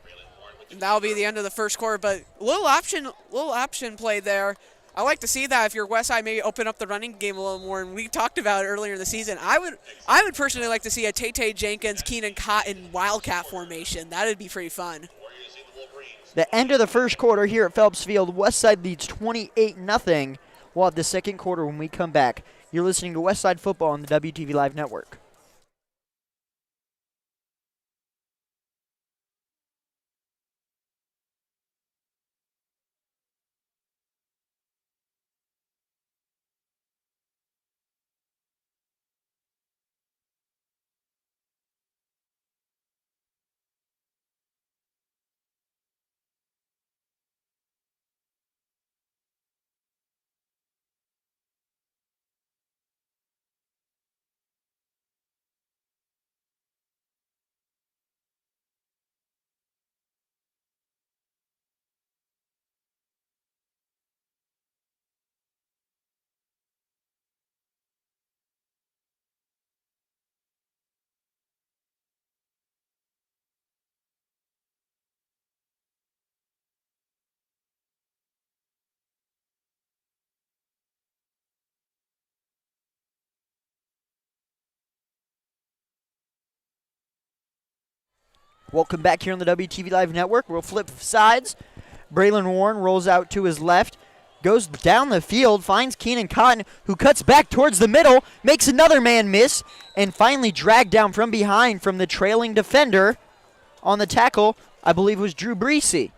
And that'll be the end of the first quarter, but little option play there. I like to see that if you're Westside, maybe open up the running game a little more. And we talked about it earlier in the season. I would personally like to see a Tate Jenkins, Keenan Cotton Wildcat formation. That would be pretty fun. The end of the first quarter here at Phelps Field. Westside leads 28-0. We'll have the second quarter when we come back. You're listening to Westside Football on the WTV Live Network. Welcome back here on the WTV Live Network. We'll flip sides. Braylon Warren rolls out to his left, goes down the field, finds Keenan Cotton, who cuts back towards the middle, makes another man miss, and finally dragged down from behind from the trailing defender on the tackle, I believe was Drew Breesy.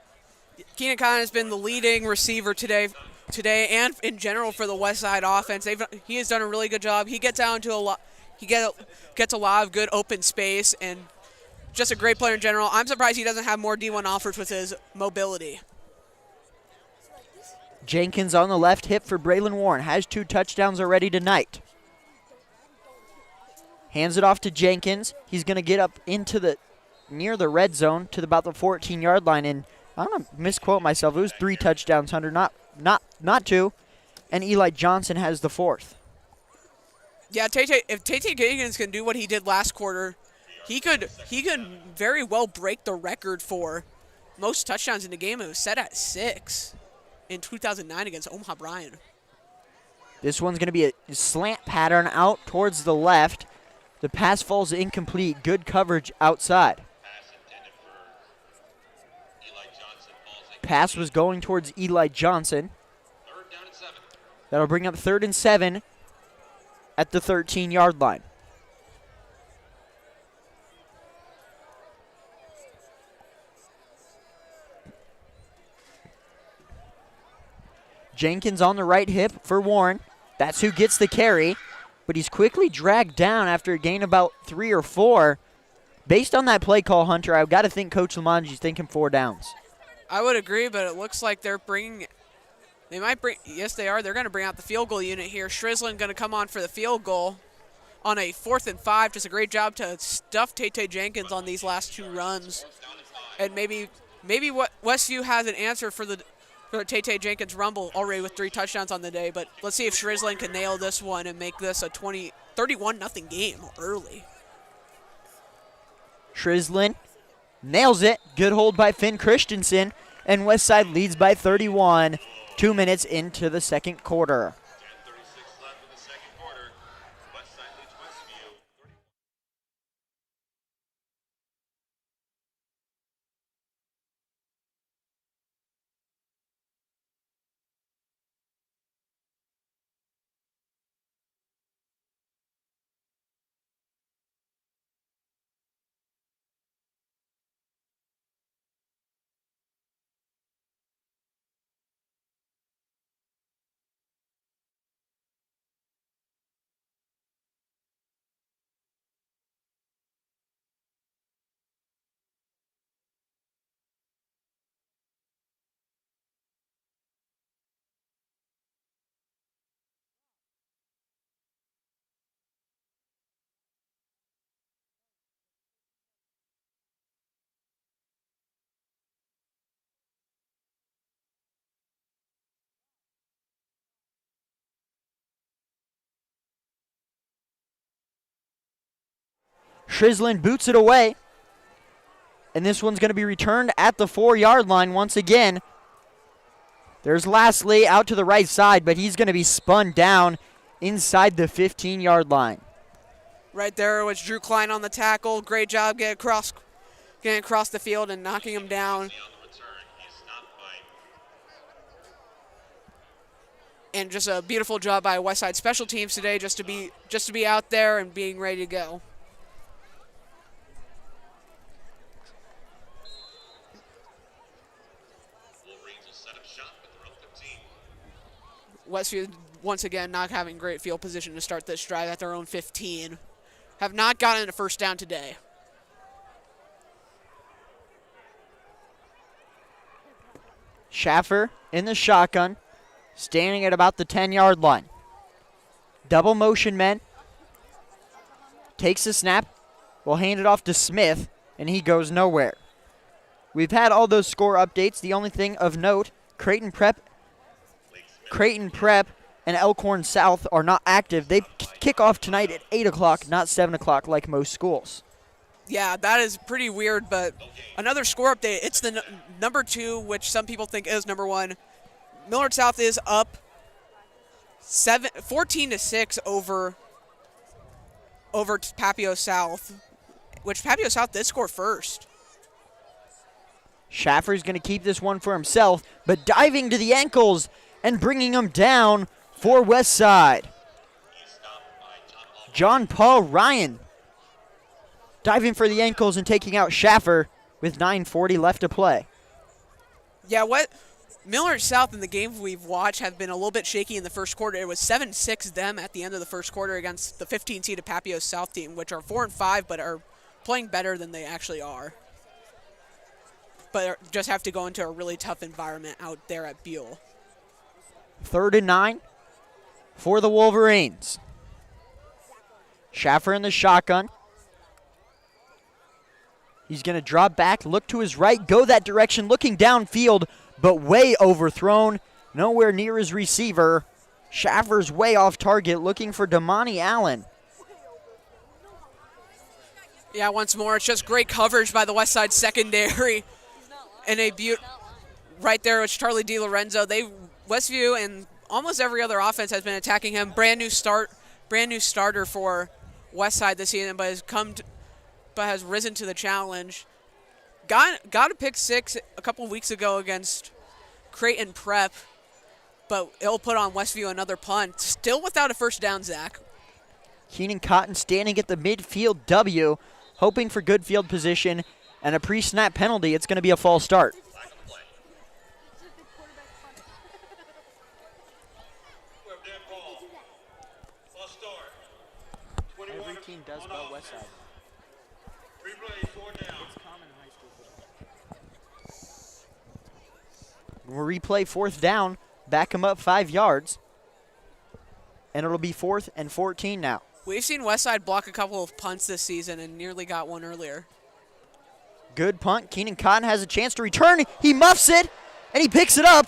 Keenan Cotton has been the leading receiver today and in general for the Westside offense. He has done a really good job. He gets out into a lot. He gets a lot of good open space and just a great player in general. I'm surprised he doesn't have more D1 offers with his mobility. Jenkins on the left hip for Braylon Warren. Has 2 touchdowns already tonight. Hands it off to Jenkins. He's going to get up into near the red zone to about the 14-yard line. And I don't want to misquote myself. It was 3 touchdowns, Hunter, not 2. And Eli Johnson has the 4th. Yeah, if Tate Jenkins can do what he did last quarter, he could very well break the record for most touchdowns in the game. It was set at 6 in 2009 against Omaha Bryan. This one's going to be a slant pattern out towards the left. The pass falls incomplete. Good coverage outside. Pass was going towards Eli Johnson. That'll bring up 3rd and 7 at the 13-yard line. Jenkins on the right hip for Warren. That's who gets the carry, but he's quickly dragged down after a gain about 3 or 4 Based on that play call, Hunter, I've got to think Coach Lamanji's thinking 4 downs. I would agree, but it looks like they're bringing – they might bring – yes, they are. They're going to bring out the field goal unit here. Shrislin going to come on for the field goal on a 4th and 5. Just a great job to stuff Tay Jenkins on these last 2 runs. And maybe what Westview has an answer for Tay Jenkins' rumble already with 3 touchdowns on the day. But let's see if Shrislin can nail this one and make this a 31-0 game early. Shrislin nails it. Good hold by Finn Christensen. And Westside leads by 31, 2 minutes into the second quarter. 10:36 left in the second quarter. Westside leads Westview. Shrislin boots it away. And this one's going to be returned at the 4-yard line once again. There's Lastly out to the right side, but he's going to be spun down inside the 15-yard line. Right there was Drew Klein on the tackle. Great job getting across the field and knocking him down. And just a beautiful job by Westside special teams today just to be out there and being ready to go. Westview, once again, not having great field position to start this drive at their own 15. Have not gotten a first down today. Schaffer in the shotgun, standing at about the 10-yard line. Double motion men. Takes the snap, will hand it off to Smith, and he goes nowhere. We've had all those score updates. The only thing of note, Creighton Prep and Elkhorn South are not active. They kick off tonight at 8 o'clock, not 7 o'clock like most schools. Yeah, that is pretty weird, but another score update. It's the number 2, which some people think is number 1. Millard South is up 14-6 over Papio South, which Papio South did score first. Schaffer's going to keep this one for himself, but diving to the ankles and bringing him down for Westside. John Paul Ryan diving for the ankles and taking out Schaffer with 9:40 left to play. Yeah, Millard South in the games we've watched have been a little bit shaky in the first quarter. It was 7-6 them at the end of the first quarter against the 15-seeded Papio South team, which are 4-5 but are playing better than they actually are. But just have to go into a really tough environment out there at Buell. 3rd and 9 for the Wolverines. Schaffer in the shotgun. He's going to drop back, look to his right, go that direction, looking downfield, but way overthrown, nowhere near his receiver. Schaffer's way off target, looking for Damani Allen. Yeah, once more, it's just great coverage by the Westside secondary. And right there was Charlie DiLorenzo. Westview and almost every other offense has been attacking him. Brand new starter for Westside this season, but has risen to the challenge. Got a pick 6 a couple weeks ago against Creighton Prep, but it'll put on Westview another punt. Still without a first down, Zach. Keenan Cotton standing at the midfield W, hoping for good field position and a pre-snap penalty. It's going to be a false start. Every team does about Westside. replay, 4 down. We'll replay 4th down, back him up 5 yards, and it'll be 4th and 14 now. We've seen Westside block a couple of punts this season and nearly got one earlier. Good punt. Keenan Cotton has a chance to return. He muffs it, and he picks it up,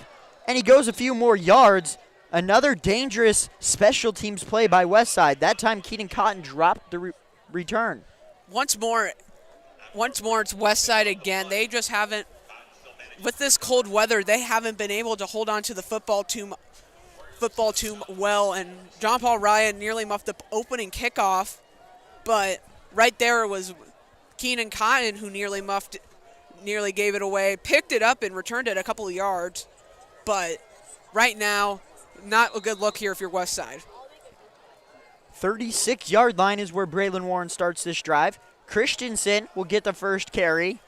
and he goes a few more yards. Another dangerous special teams play by Westside. That time, Keenan Cotton dropped the return. Once more, it's Westside again. They just haven't, with this cold weather, they haven't been able to hold on to the football too well, and John Paul Ryan nearly muffed the opening kickoff, but right there it was Keenan Cotton who nearly gave it away, picked it up and returned it a couple of yards, but right now, not a good look here if you're Westside. 36-yard line is where Braylon Warren starts this drive. Christensen will get the first carry,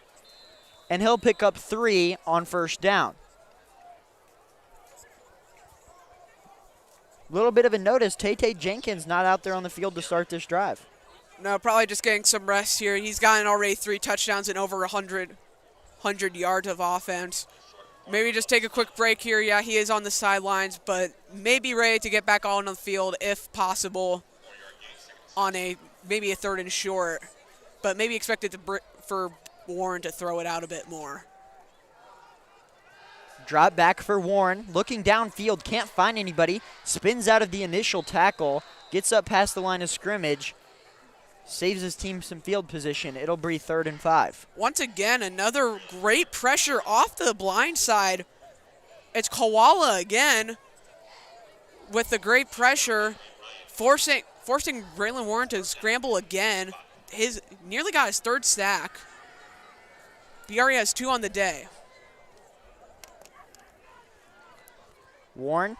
and he'll pick up 3 on 1st down. Little bit of a notice, Tay Jenkins not out there on the field to start this drive. No, probably just getting some rest here. He's gotten already 3 touchdowns and over 100 yards of offense. Maybe just take a quick break here. Yeah, he is on the sidelines, but maybe ready to get back on the field if possible on maybe a 3rd and short, but maybe expected for Warren to throw it out a bit more. Drop back for Warren, looking downfield, can't find anybody, spins out of the initial tackle, gets up past the line of scrimmage, saves his team some field position. It'll be 3rd and 5. Once again, another great pressure off the blind side. It's Koala again with the great pressure, forcing Braylon Warren to scramble again. Nearly got his 3rd sack. He already has 2 on the day. Warren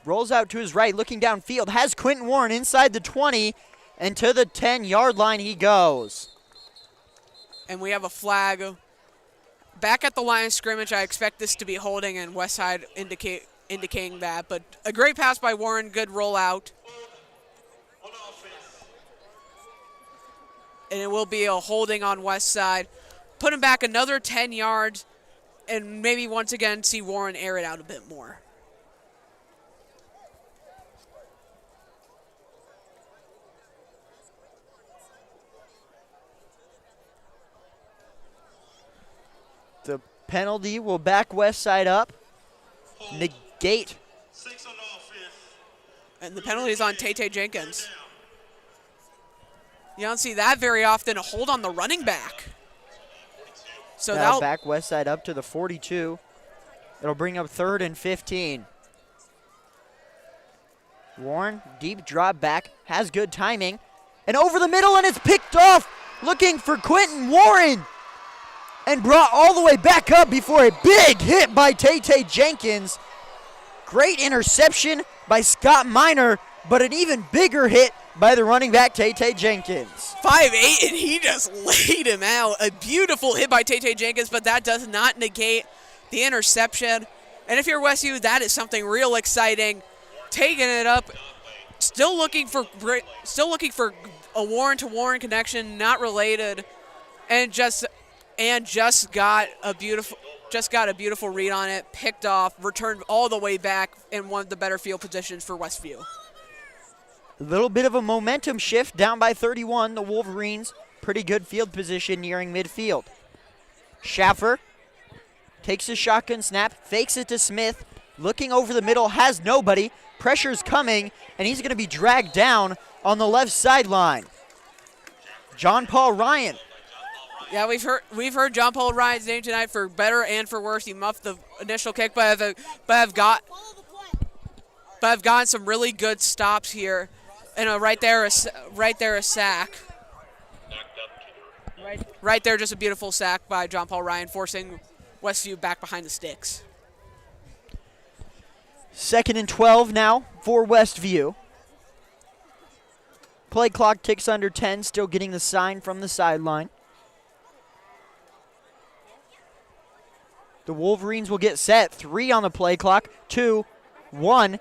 rolls out to his right, looking downfield, has Quentin Warren inside the 20, and to the 10-yard line he goes. And we have a flag. Back at the line of scrimmage, I expect this to be holding, and Westside indicating that. But a great pass by Warren, good rollout. And it will be a holding on Westside. Put him back another 10 yards, and maybe once again see Warren air it out a bit more. The penalty will back Westside up, negate. 6 on offense. And the penalty is on Tay Jenkins. You don't see that very often, a hold on the running back. So That'll back Westside up to the 42. It'll bring up 3rd and 15. Warren, deep drop back, has good timing. And over the middle, and it's picked off, looking for Quentin Warren. And brought all the way back up before a big hit by Tay Jenkins. Great interception by Scott Miner, but an even bigger hit by the running back, Tay Jenkins. 5'8", and he just laid him out. A beautiful hit by Tay Jenkins, but that does not negate the interception. And if you're Westview, that is something real exciting. Taking it up, still looking for a Warren-to-Warren connection, not related, and just got a beautiful read on it, picked off, returned all the way back in one of the better field positions for Westview. A little bit of a momentum shift down by 31. The Wolverines, pretty good field position nearing midfield. Schaffer takes a shotgun snap, fakes it to Smith, looking over the middle, has nobody. Pressure's coming, and he's going to be dragged down on the left sideline. John Paul Ryan. Yeah, we've heard John Paul Ryan's name tonight for better and for worse. He muffed the initial kick, but I've gotten some really good stops here, and right there a sack. Right there, just a beautiful sack by John Paul Ryan, forcing Westview back behind the sticks. 2nd and 12 now for Westview. Play clock ticks under 10, still getting the sign from the sideline. The Wolverines will get set. 3 on the play clock. 2, 1.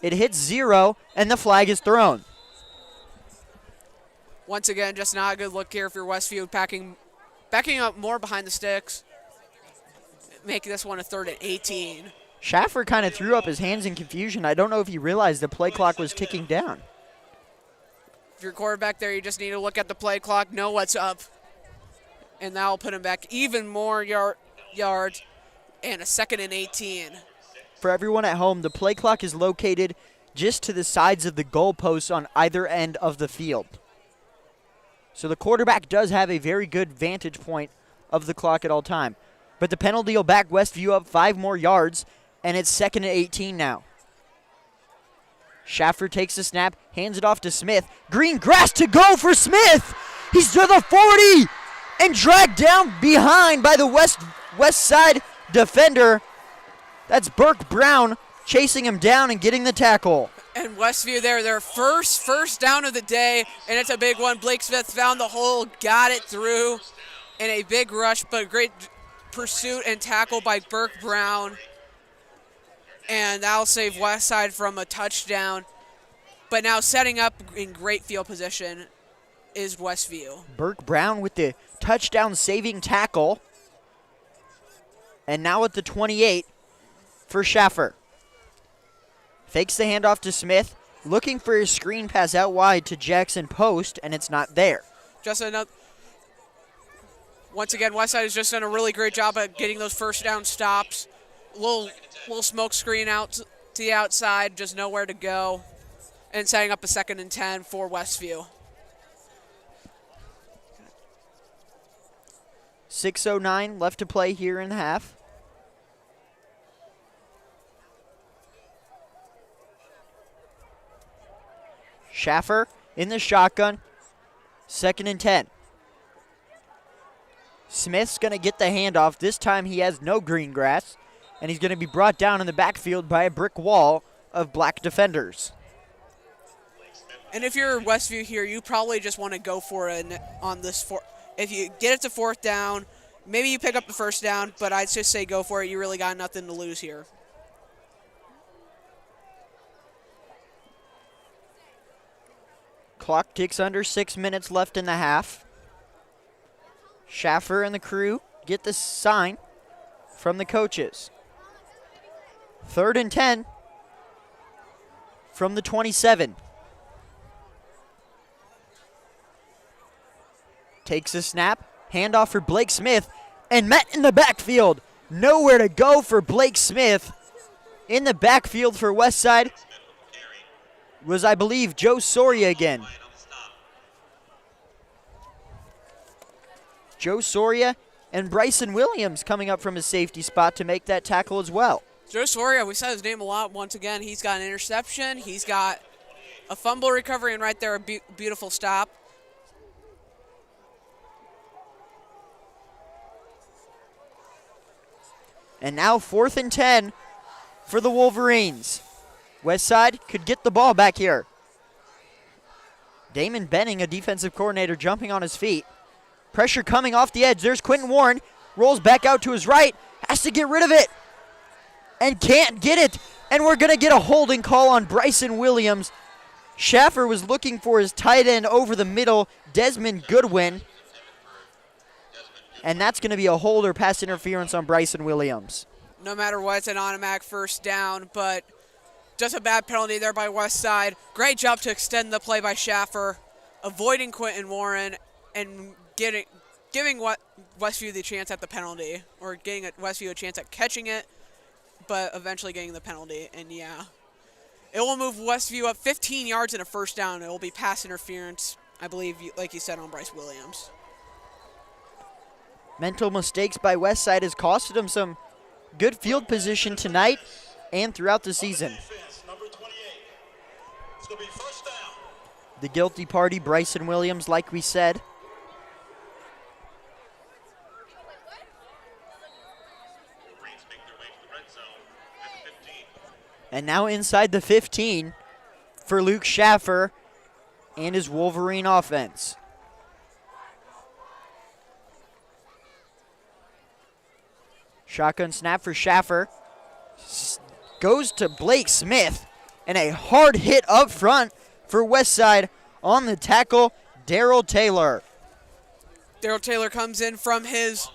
It hits 0, and the flag is thrown. Once again, just not a good look here if you're Westview, backing up more behind the sticks, making this one a 3rd and 18. Schaffer kind of threw up his hands in confusion. I don't know if he realized the play clock was ticking down. If you're quarterback there, you just need to look at the play clock, know what's up, and that will put him back even more yards and a 2nd and 18. For everyone at home, the play clock is located just to the sides of the goalposts on either end of the field. So the quarterback does have a very good vantage point of the clock at all time. But the penalty will back Westview up 5 more yards, and it's 2nd and 18 now. Schaffer takes the snap, hands it off to Smith. Green grass to go for Smith. He's to the 40 and dragged down behind by the Westside defender. That's Burke Brown chasing him down and getting the tackle. And Westview there, their first down of the day, and it's a big one. Blake Smith found the hole, got it through in a big rush, but a great pursuit and tackle by Burke Brown. And that'll save Westside from a touchdown. But now setting up in great field position is Westview. Burke Brown with the touchdown-saving tackle. And now at the 28 for Schaffer. Fakes the handoff to Smith, looking for his screen pass out wide to Jackson Post, and it's not there. Just another. Once again, Westside has just done a really great job at getting those first down stops. Little smoke screen out to the outside, just nowhere to go, and setting up a 2nd and 10 for Westview. 6:09 left to play here in the half. Schaffer in the shotgun, 2nd and 10. Smith's going to get the handoff. This time he has no green grass, and he's going to be brought down in the backfield by a brick wall of black defenders. And if you're Westview here, you probably just want to go for it on this. If you get it to 4th down, maybe you pick up the 1st down, but I'd just say go for it. You really got nothing to lose here. Clock ticks under 6 minutes left in the half. Schaffer and the crew get the sign from the coaches. 3rd and 10 from the 27. Takes a snap, handoff for Blake Smith, and met in the backfield. Nowhere to go for Blake Smith. In the backfield for Westside was, I believe, Joe Soria again. Joe Soria and Bryson Williams coming up from his safety spot to make that tackle as well. Joe Soria, we said his name a lot once again. He's got an interception. He's got a fumble recovery, and right there a beautiful stop. And now 4th and 10 for the Wolverines. Westside could get the ball back here. Damon Benning, a defensive coordinator, jumping on his feet. Pressure coming off the edge. There's Quentin Warren. Rolls back out to his right. Has to get rid of it. And can't get it. And we're going to get a holding call on Bryson Williams. Schaffer was looking for his tight end over the middle, Desmond Goodwin. And that's going to be a hold or pass interference on Bryson Williams. No matter what, it's an automatic 1st down, but just a bad penalty there by Westside. Great job to extend the play by Schaffer, avoiding Quentin Warren and giving Westview the chance at the penalty, or getting Westview a chance at catching it, but eventually getting the penalty. And yeah, it will move Westview up 15 yards in a 1st down. It will be pass interference, I believe, like you said, on Bryce Williams. Mental mistakes by Westside has costed him some good field position tonight and throughout the season. The guilty party, Bryson Williams, like we said. And now inside the 15 for Luke Schaffer and his Wolverine offense. Shotgun snap for Schaffer. Goes to Blake Smith. And a hard hit up front for Westside on the tackle. Daryl Taylor. Daryl Taylor comes in from his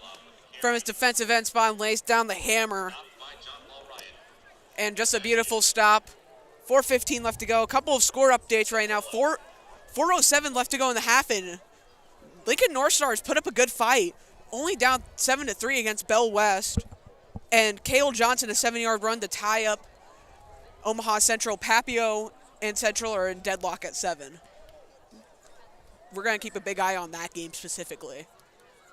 defensive end spot and lays down the hammer. And just a beautiful stop. 4:15 left to go. A couple of score updates right now. 4:07 left to go in the half, and Lincoln North Stars put up a good fight. Only down 7-3 against Bell West. And Cale Johnson, a 7-yard run to tie up Omaha Central. Papio and Central are in deadlock at 7. We're going to keep a big eye on that game specifically.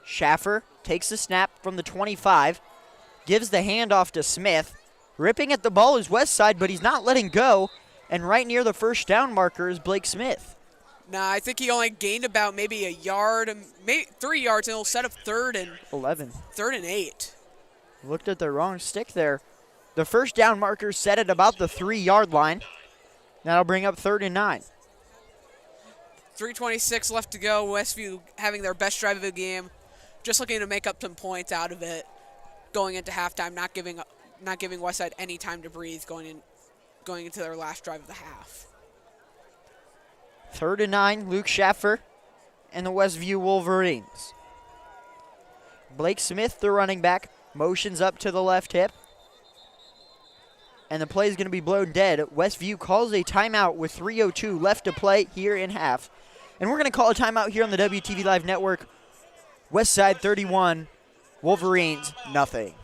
Schaffer takes the snap from the 25, gives the handoff to Smith. Ripping at the ball is Westside, but he's not letting go. And right near the first down marker is Blake Smith. Nah, I think he only gained about maybe a yard, maybe 3 yards, and he'll set up 3rd and 11. 3rd and 8. Looked at the wrong stick there. The first down marker set at about the 3-yard line. That'll bring up 3rd and 9. 3:26 left to go. Westview having their best drive of the game. Just looking to make up some points out of it. Going into halftime, not giving Westside any time to breathe going into their last drive of the half. 3rd and 9, Luke Schaffer and the Westview Wolverines. Blake Smith, the running back, motions up to the left hip. And the play is going to be blown dead. Westview calls a timeout with 3:02 left to play here in half. And we're going to call a timeout here on the WTV Live Network. Westside 31, Wolverines nothing.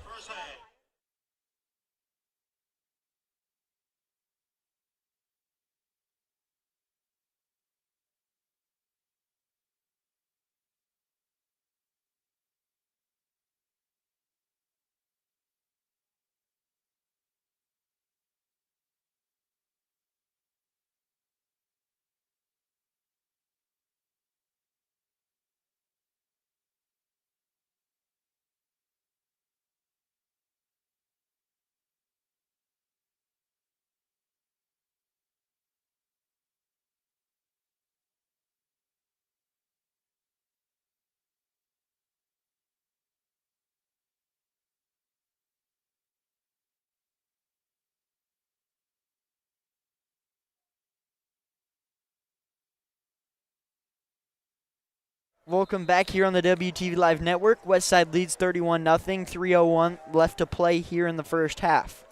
Welcome back here on the WTV Live Network. Westside leads 31-0, 3:01 left to play here in the first half.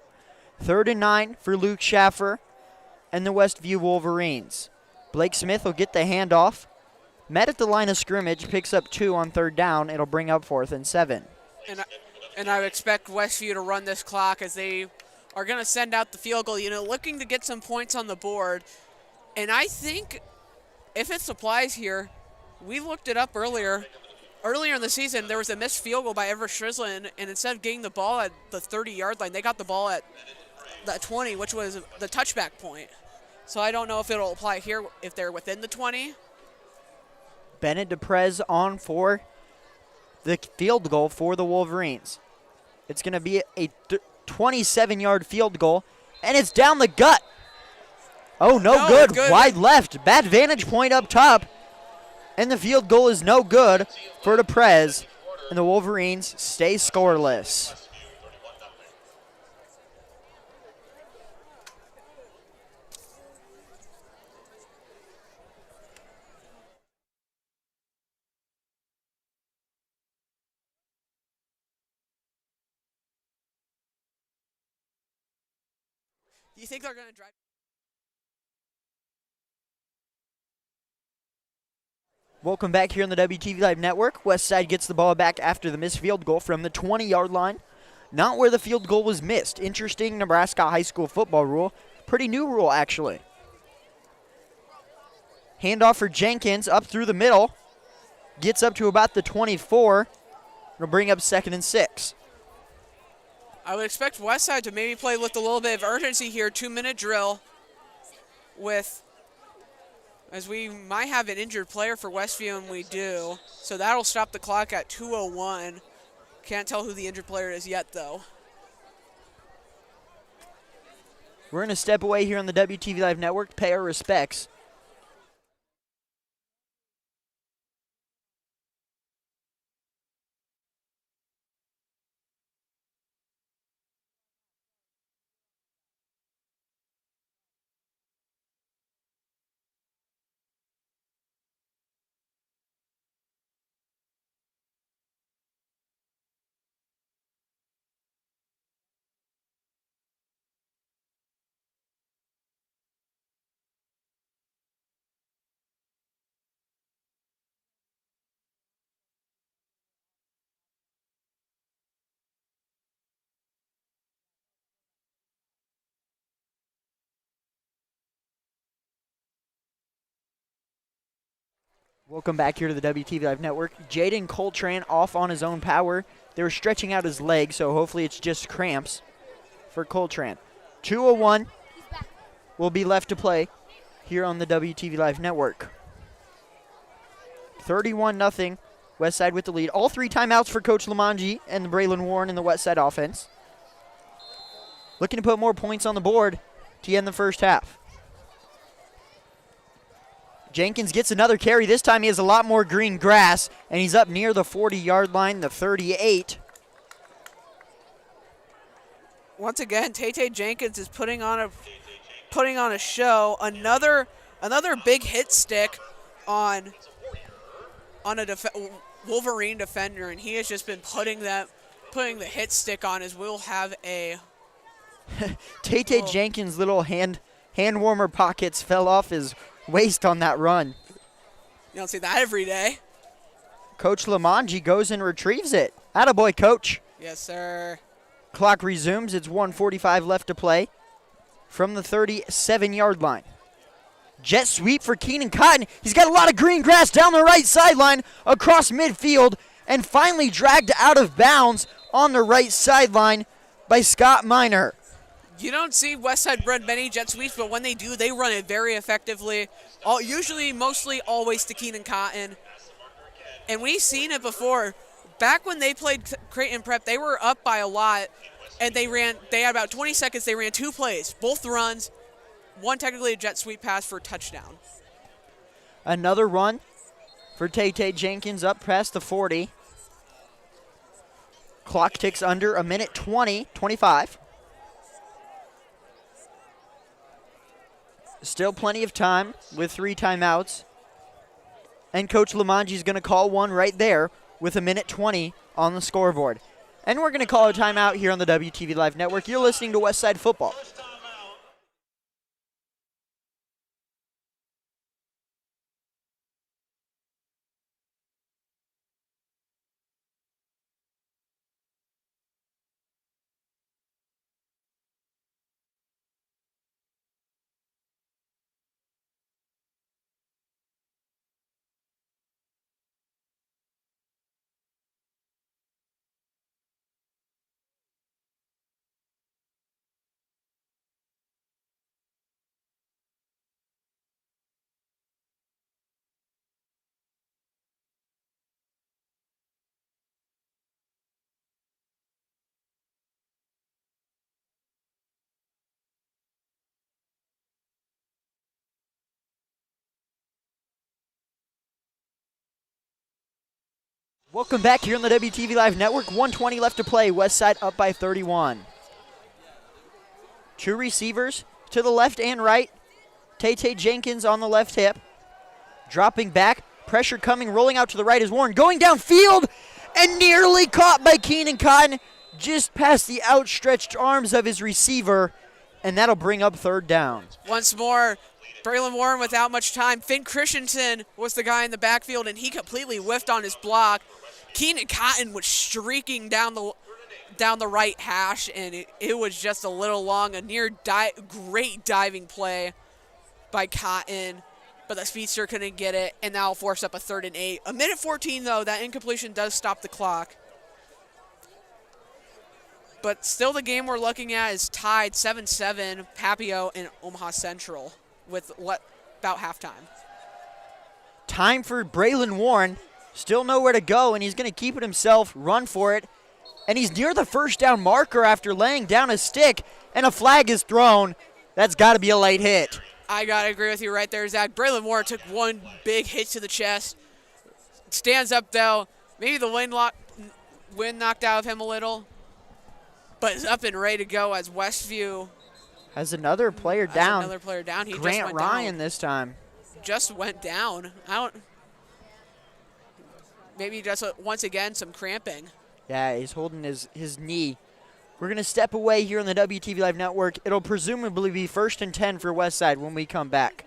3rd and 9 for Luke Schaffer and the Westview Wolverines. Blake Smith will get the handoff. Met at the line of scrimmage, picks up 2 on 3rd down. It'll bring up 4th and 7. And I would expect Westview to run this clock as they are going to send out the field goal, looking to get some points on the board. And I think if it supplies here, we looked it up earlier. Earlier in the season, there was a missed field goal by Everett Shrislin, and instead of getting the ball at the 30-yard line, they got the ball at the 20, which was the touchback point. So I don't know if it'll apply here if they're within the 20. Bennett DePrez on for the field goal for the Wolverines. It's going to be a 27-yard field goal, and it's down the gut. Oh, no good. Wide left. Bad vantage point up top. And the field goal is no good for DePrez, and the Wolverines stay scoreless. Do you think they're going to drive? Welcome back here on the WTV Live Network. Westside gets the ball back after the missed field goal from the 20-yard line. Not where the field goal was missed. Interesting Nebraska high school football rule. Pretty new rule, actually. Handoff for Jenkins up through the middle. Gets up to about the 24. It'll bring up 2nd and 6. I would expect Westside to maybe play with a little bit of urgency here. 2-minute drill as we might have an injured player for Westview, and we do. So that'll stop the clock at 2:01. Can't tell who the injured player is yet, though. We're going to step away here on the WTV Live Network, pay our respects. Welcome back here to the WTV Live Network. Jaden Coltrane off on his own power. They were stretching out his leg, so hopefully it's just cramps for Coltrane. 2:01 will be left to play here on the WTV Live Network. 31-0, Westside with the lead. All 3 timeouts for Coach Lamanji and Braylon Warren in the Westside offense. Looking to put more points on the board to end the first half. Jenkins gets another carry. This time he has a lot more green grass, and he's up near the 40-yard line, the 38. Once again, Tay Jenkins is putting on a show. Another big hit stick on a Wolverine defender, and he has just been putting the hit stick on as we'll have a Tay Jenkins' little hand warmer pockets fell off his waist on that run. You don't see that every day. Coach Lamanji goes and retrieves it. Attaboy, Coach. Yes, sir. Clock resumes. It's 1:45 left to play from the 37-yard line. Jet sweep for Keenan Cotton. He's got a lot of green grass down the right sideline across midfield and finally dragged out of bounds on the right sideline by Scott Miner. You don't see Westside run many jet sweeps, but when they do, they run it very effectively. Usually, mostly, always to Keenan Cotton. And we've seen it before. Back when they played Creighton Prep, they were up by a lot, and they had about 20 seconds. They ran 2 plays, both runs, one technically a jet sweep pass for a touchdown. Another run for Tay Jenkins up past the 40. Clock ticks under a minute 25. Still plenty of time with 3 timeouts. And Coach Lamanji is going to call one right there with a minute 20 on the scoreboard. And we're going to call a timeout here on the WTV Live Network. You're listening to Westside Football. Welcome back here on the WTV Live Network. 1:20 left to play. Westside up by 31. 2 receivers to the left and right. Tay Jenkins on the left hip. Dropping back. Pressure coming. Rolling out to the right is Warren. Going downfield and nearly caught by Keenan Cotton. Just past the outstretched arms of his receiver. And that'll bring up 3rd down. Once more, Braylon Warren without much time. Finn Christensen was the guy in the backfield, and he completely whiffed on his block. Keenan Cotton was streaking down the right hash, and it was just a little long. A great diving play by Cotton, but the speedster couldn't get it, and that'll force up a 3rd and 8. A minute 14, though, that incompletion does stop the clock. But still the game we're looking at is tied 7-7, Papio and Omaha Central with about halftime. Time for Braylon Warren. Still nowhere to go, and he's going to keep it himself, run for it. And he's near the 1st down marker after laying down a stick, and a flag is thrown. That's got to be a late hit. I got to agree with you right there, Zach. Braylon Warren took one big hit to the chest. Stands up, though. Maybe the wind knocked out of him a little. But is up and ready to go as Westview has another player down. He Grant just went Ryan down. this time. Just went down. Maybe just once again some cramping. Yeah, he's holding his knee. We're going to step away here on the WTV Live Network. It'll presumably be 1st and 10 for Westside when we come back.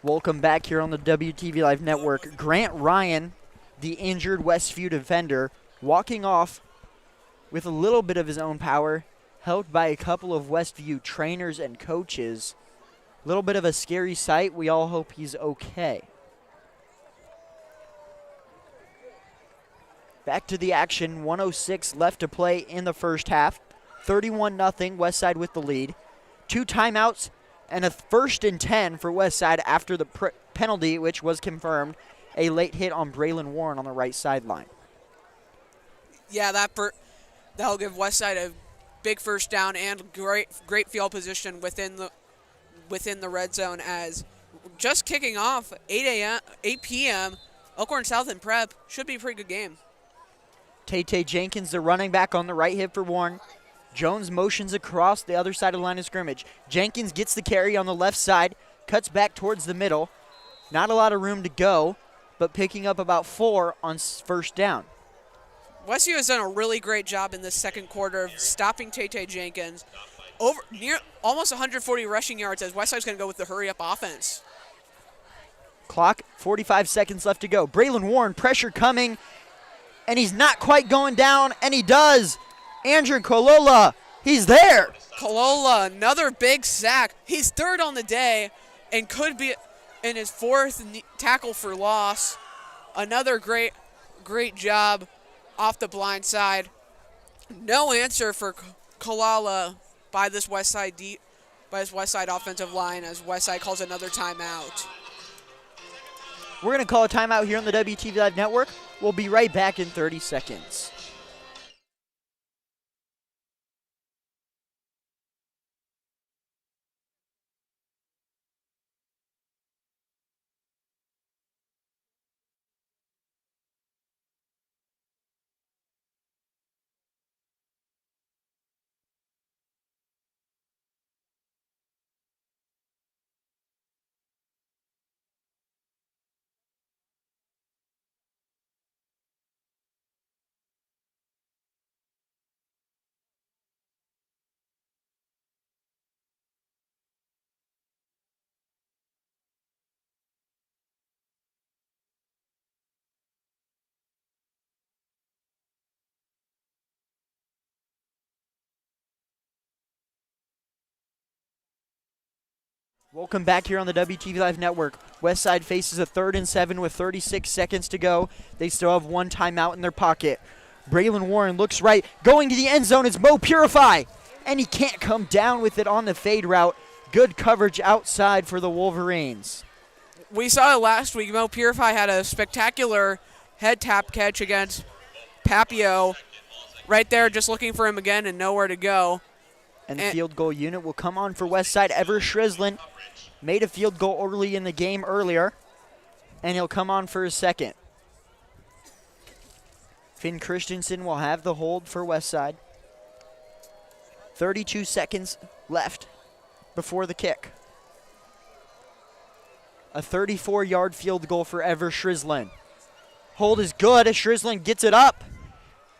Welcome back here on the WTV Live Network. Grant Ryan, the injured Westview defender, walking off with a little bit of his own power, helped by a couple of Westview trainers and coaches. A little bit of a scary sight. We all hope he's okay. Back to the action. 1:06 left to play in the first half. 31-0, Westside with the lead. 2 timeouts and a 1st and 10 for Westside after the penalty, which was confirmed, a late hit on Braylon Warren on the right sideline. Yeah, that'll give Westside a big first down and great field position within the red zone, as just kicking off 8 p.m. Elkhorn South and Prep should be a pretty good game. Tay Jenkins, the running back, on the right hip for Warren. Jones motions across the other side of the line of scrimmage. Jenkins gets the carry on the left side, cuts back towards the middle. Not a lot of room to go, but picking up about 4 on first down. Westview has done a really great job in this second quarter of stopping Tay Jenkins. Almost 140 rushing yards, as Westside's going to go with the hurry-up offense. Clock, 45 seconds left to go. Braylon Warren, pressure coming, and he's not quite going down, and he does. Andrew Kolola, he's there. Kolola, another big sack. He's 3rd on the day and could be in his 4th tackle for loss. Another great job off the blind side. No answer for Kolola by this Westside offensive line, as Westside calls another timeout. We're going to call a timeout here on the WTV Live Network. We'll be right back in 30 seconds. Welcome back here on the WTV Live Network. Westside faces a 3rd and 7 with 36 seconds to go. They still have 1 timeout in their pocket. Braylon Warren looks right. Going to the end zone is Mo Purify. And he can't come down with it on the fade route. Good coverage outside for the Wolverines. We saw it last week. Mo Purify had a spectacular head tap catch against Papio. Right there, just looking for him again and nowhere to go. And the field goal unit will come on for Westside. Ever Shrislin made a field goal early in the game earlier, and he'll come on for his second. Finn Christensen will have the hold for Westside. 32 seconds left before the kick. A 34-yard field goal for Ever Shrislin. Hold is good as Shrislin gets it up,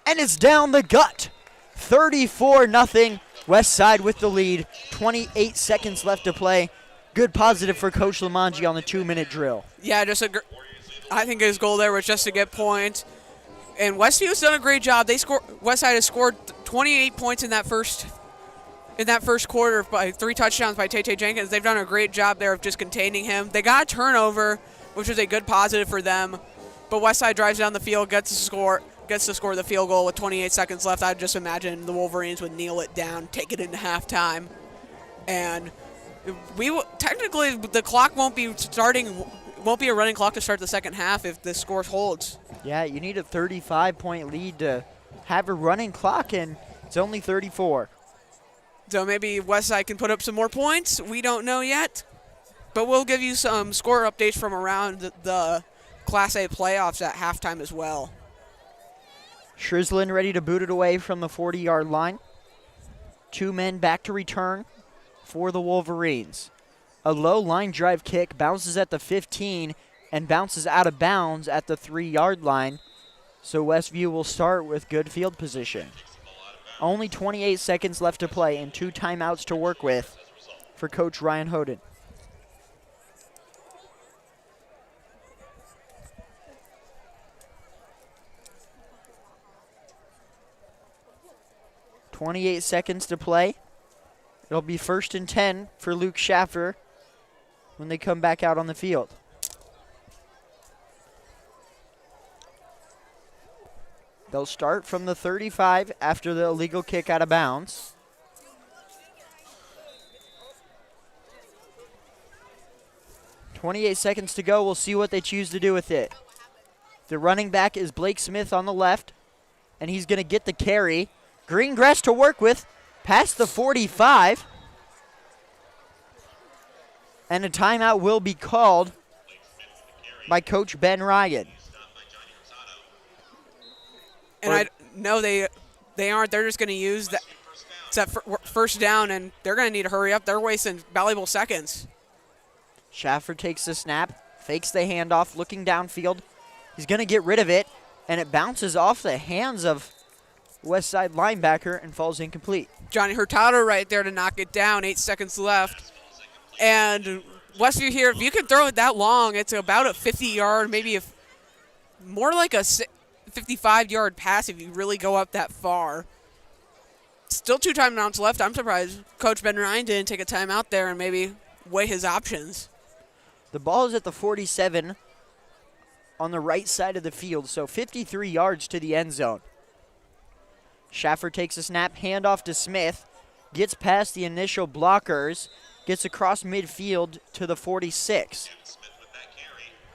and it's down the gut. 34-0. Westside with the lead. 28 seconds left to play. Good positive for Coach Lamanji on the 2-minute drill. Yeah, I think his goal there was just to get points. And Westview's done a great job. Westside has scored 28 points in that first quarter by 3 touchdowns by Tay Jenkins. They've done a great job there of just containing him. They got a turnover, which was a good positive for them. But Westside drives down the field, gets to score the field goal with 28 seconds left. I'd just imagine the Wolverines would kneel it down, take it into halftime. And technically the clock won't be a running clock to start the second half if the score holds. Yeah, you need a 35-point lead to have a running clock, and it's only 34. So maybe Westside can put up some more points. We don't know yet. But we'll give you some score updates from around the Class A playoffs at halftime as well. Shrislin ready to boot it away from the 40-yard line. 2 men back to return for the Wolverines. A low line drive kick bounces at the 15 and bounces out of bounds at the 3-yard line. So Westview will start with good field position. Only 28 seconds left to play and 2 timeouts to work with for Coach Ryan Hoden. 28 seconds to play. It'll be 1st and 10 for Luke Schaffer when they come back out on the field. They'll start from the 35 after the illegal kick out of bounds. .28 seconds to go. We'll see what they choose to do with it. The running back is Blake Smith on the left, and he's going to get the carry. Greengrass to work with, past the 45. And a timeout will be called by Coach Ben Ryan. And I know they aren't. They're just going to use that first down, and they're going to need to hurry up. They're wasting valuable seconds. Schaffer takes the snap, fakes the handoff, looking downfield. He's going to get rid of it, and it bounces off the hands of Westside linebacker and falls incomplete. Johnny Hurtado right there to knock it down. 8 seconds left. And Westview here, if you can throw it that long, it's about a 50-yard, maybe more like a 55-yard pass if you really go up that far. Still 2 timeouts left. I'm surprised Coach Ben Ryan didn't take a timeout there and maybe weigh his options. The ball is at the 47 on the right side of the field, so 53 yards to the end zone. Schaffer takes a snap, handoff to Smith, gets past the initial blockers, gets across midfield to the 46.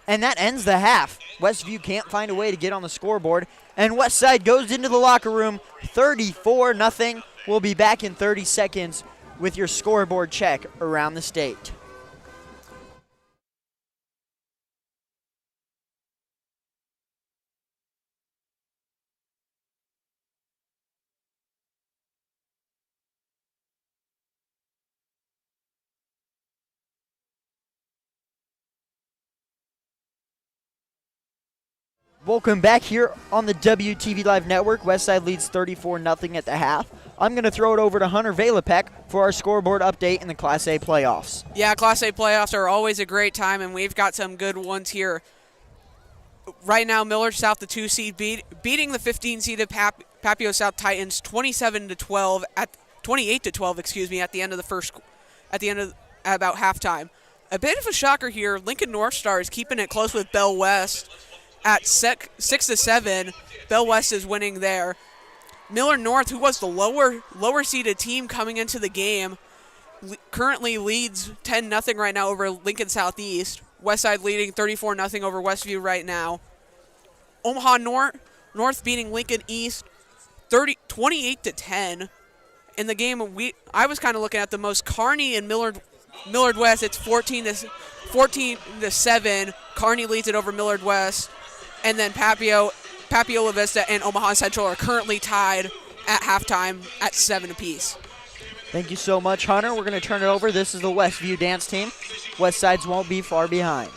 And that ends the half. Westview can't find a way to get on the scoreboard, and Westside goes into the locker room 34-0. We'll be back in 30 seconds with your scoreboard check around the state. Welcome back here on the WTV Live Network. Westside leads 34-0 at the half. I'm going to throw it over to Hunter Valapek for our scoreboard update in the Class A playoffs. Yeah, Class A playoffs are always a great time, and we've got some good ones here. Right now, Millard South, the 2 seed, beating the 15-seeded Papio South Titans 27-12 28-12, excuse me, at the end of about halftime. A bit of a shocker here. Lincoln North Star is keeping it close with Bell West. At 6-7, Bell West is winning there. Millard North, who was the lower seeded team coming into the game, currently leads 10-0 right now over Lincoln Southeast. Westside leading 34-0 over Westview right now. Omaha North beating Lincoln East 28-10. In the game, I was kind of looking at the most Kearney and Millard West. It's 14-7. Kearney leads it over Millard West. And then Papio La Vista, and Omaha Central are currently tied at halftime at 7 apiece. Thank you so much, Hunter. We're going to turn it over. This is the Westview dance team. Westsides won't be far behind.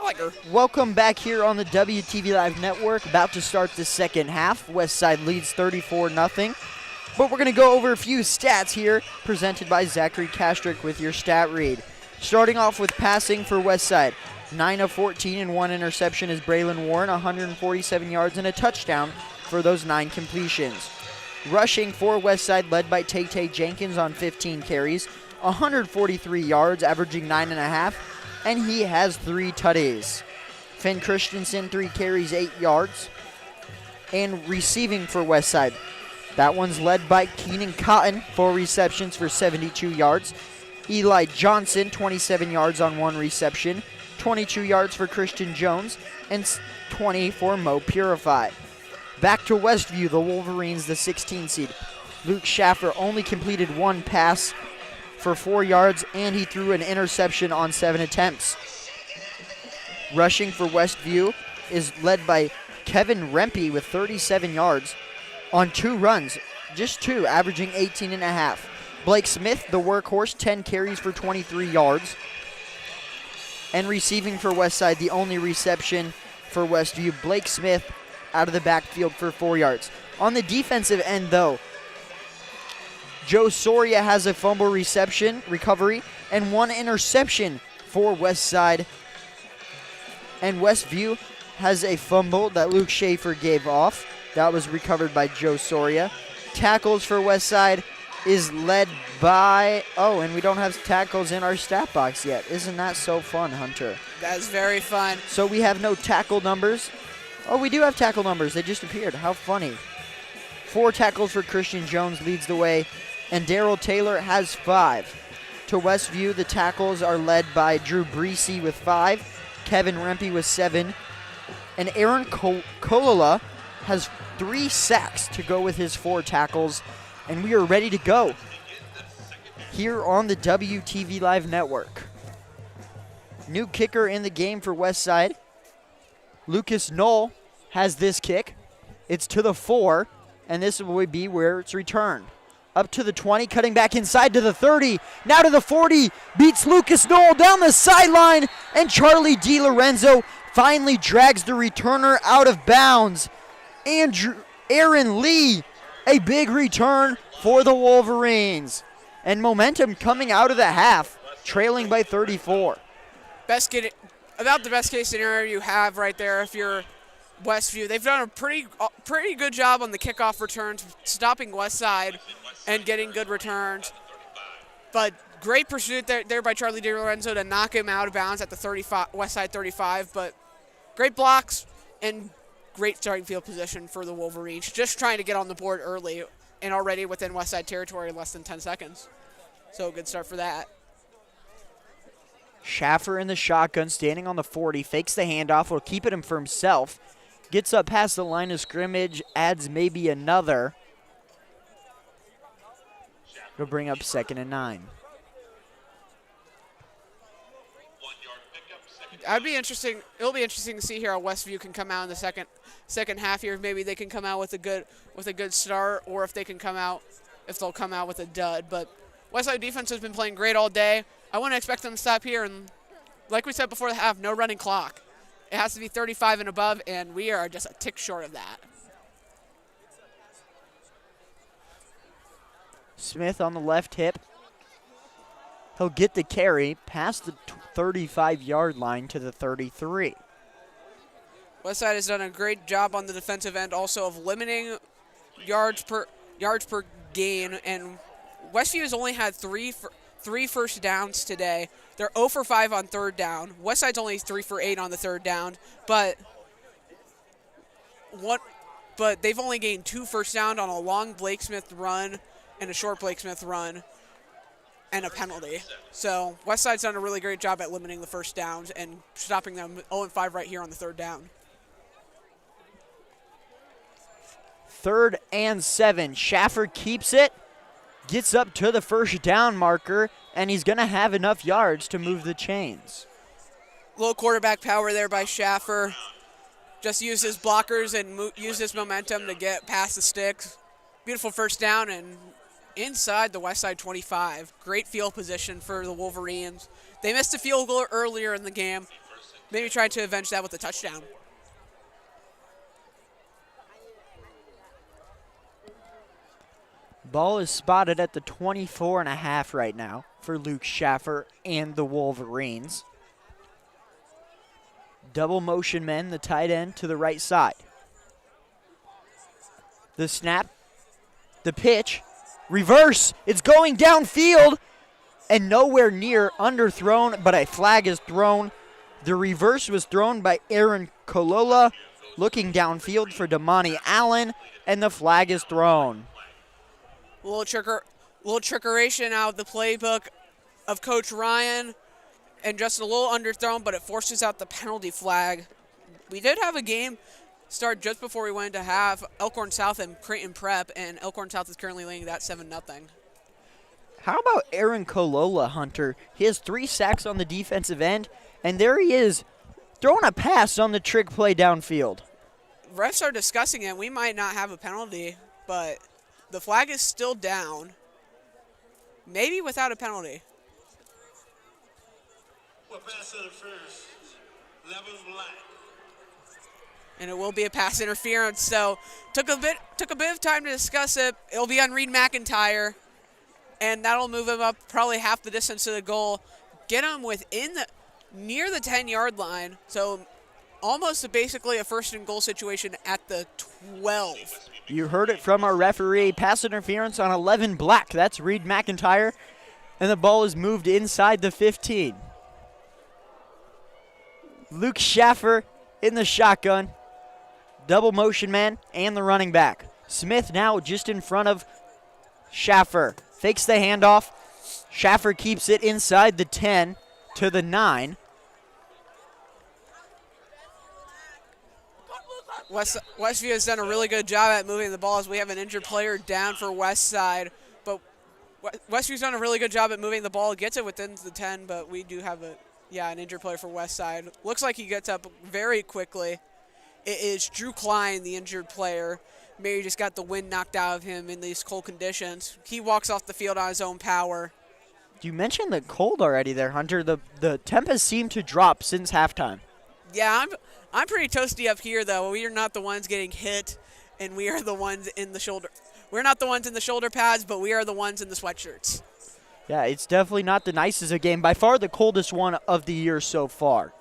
I like her. Welcome back here on the WTV Live Network. About to start the second half. Westside leads 34-0. But we're going to go over a few stats here, presented by Zachary Kastrick with your stat read. Starting off with passing for Westside. 9 of 14 and 1 interception is Braylon Warren, 147 yards and a touchdown for those 9 completions. Rushing for Westside, led by Tay Jenkins on 15 carries, 143 yards, averaging 9.5, and he has 3 tutties. Finn Christensen, 3 carries, 8 yards. And receiving for Westside, that one's led by Keenan Cotton, 4 receptions for 72 yards. Eli Johnson, 27 yards on 1 reception, 22 yards for Christian Jones, and 20 for Mo Purify. Back to Westview, the Wolverines, the 16 seed. Luke Schaffer only completed 1 pass for 4 yards, and he threw an interception on 7 attempts. Rushing for Westview is led by Kevin Rempe with 37 yards on 2 runs, just 2, averaging 18.5. Blake Smith, the workhorse, 10 carries for 23 yards. And receiving for Westside, the only reception for Westview, Blake Smith out of the backfield for 4 yards. On the defensive end, though, Joe Soria has a fumble recovery, and 1 interception for Westside. And Westview has a fumble that Luke Schaefer gave off. That was recovered by Joe Soria. Tackles for Westside is led by, and we don't have tackles in our stat box yet. Isn't that so fun, Hunter? That's very fun. So we have no tackle numbers. Oh, we do have tackle numbers. They just appeared. How funny. 4 tackles for Christian Jones leads the way, and Daryl Taylor has 5. To Westview, the tackles are led by Drew Breesy with 5, Kevin Rempe with 7, and Aaron Kolola has 3 sacks to go with his 4 tackles, and we are ready to go here on the WTV Live Network. New kicker in the game for Westside. Lucas Knoll has this kick. It's to the 4, and this will be where it's returned. Up to the 20, cutting back inside to the 30. Now to the 40, beats Lucas Knoll down the sideline, and Charlie DiLorenzo finally drags the returner out of bounds. Aaron Lee, a big return for the Wolverines. And momentum coming out of the half, trailing by 34. About the best case scenario you have right there if you're Westview. They've done a pretty good job on the kickoff returns, stopping Westside and getting good returns. But great pursuit there by Charlie DiLorenzo to knock him out of bounds at the 35, Westside 35. But great blocks and great starting field position for the Wolverines. Just trying to get on the board early and already within Westside territory in less than 10 seconds. So a good start for that. Schaffer in the shotgun, standing on the 40, fakes the handoff, will keep it in for himself. Gets up past the line of scrimmage, adds maybe another. He'll bring up 2nd and 9. It'll be interesting to see here how Westview can come out in the second half here. Maybe they can come out with a good start, or if they'll come out with a dud. But Westside defense has been playing great all day. I wouldn't expect them to stop here, and like we said before the half, no running clock. It has to be 35 and above, and we are just a tick short of that. Smith on the left hip. He'll get the carry past the 35-yard line to the 33. Westside has done a great job on the defensive end also of limiting yards per gain, and Westview has only had three first downs today. They're 0 for 5 on 3rd down. Westside's only 3 for 8 on the 3rd down, but they've only gained 2 first downs on a long Blake Smith run and a short Blake Smith run and a penalty. So Westside's done a really great job at limiting the first downs and stopping them 0 and 5 right here on the 3rd down. 3rd and 7. Schaffer keeps it. Gets up to the first down marker, and he's going to have enough yards to move the chains. Low quarterback power there by Schaffer. Just used his blockers and used his momentum to get past the sticks. Beautiful first down and inside the Westside 25. Great field position for the Wolverines. They missed a field goal earlier in the game, maybe try to avenge that with a touchdown. Ball is spotted at the 24.5 right now for Luke Schaffer and the Wolverines. Double motion men, the tight end to the right side. The snap, the pitch, reverse. It's going downfield and nowhere near underthrown, but a flag is thrown. The reverse was thrown by Aaron Kolola, looking downfield for Damani Allen, and the flag is thrown. A little trickeration out of the playbook of Coach Ryan, and just a little underthrown, but it forces out the penalty flag. We did have a game start just before we went into half, Elkhorn South and Creighton Prep, and Elkhorn South is currently leading that 7-0. How about Aaron Kolola, Hunter? He has 3 sacks on the defensive end, and there he is throwing a pass on the trick play downfield. Refs are discussing it. We might not have a penalty, but the flag is still down, maybe without a penalty. Well, pass interference, levels black. And it will be a pass interference. So took a bit of time to discuss it. It'll be on Reed McIntyre, and that'll move him up probably half the distance to the goal, get him near the 10-yard line. So almost basically a first and goal situation at the 12. You heard it from our referee. Pass interference on 11 black. That's Reed McIntyre, and the ball is moved inside the 15. Luke Schaffer in the shotgun. Double motion man and the running back. Smith now just in front of Schaffer. Fakes the handoff. Schaffer keeps it inside the 10 to the 9. Westview has done a really good job at moving the ball as we have an injured player down for Westside. But Westview's done a really good job at moving the ball. Gets it within the 10, but we do have an injured player for Westside. Looks like he gets up very quickly. It is Drew Klein, the injured player. Maybe just got the wind knocked out of him in these cold conditions. He walks off the field on his own power. You mentioned the cold already there, Hunter. The temp has seemed to drop since halftime. Yeah, I'm pretty toasty up here, though. We are not the ones getting hit, and we are the ones in the shoulder. We're not the ones in the shoulder pads, but we are the ones in the sweatshirts. Yeah, it's definitely not the nicest of game. By far the coldest one of the year so far.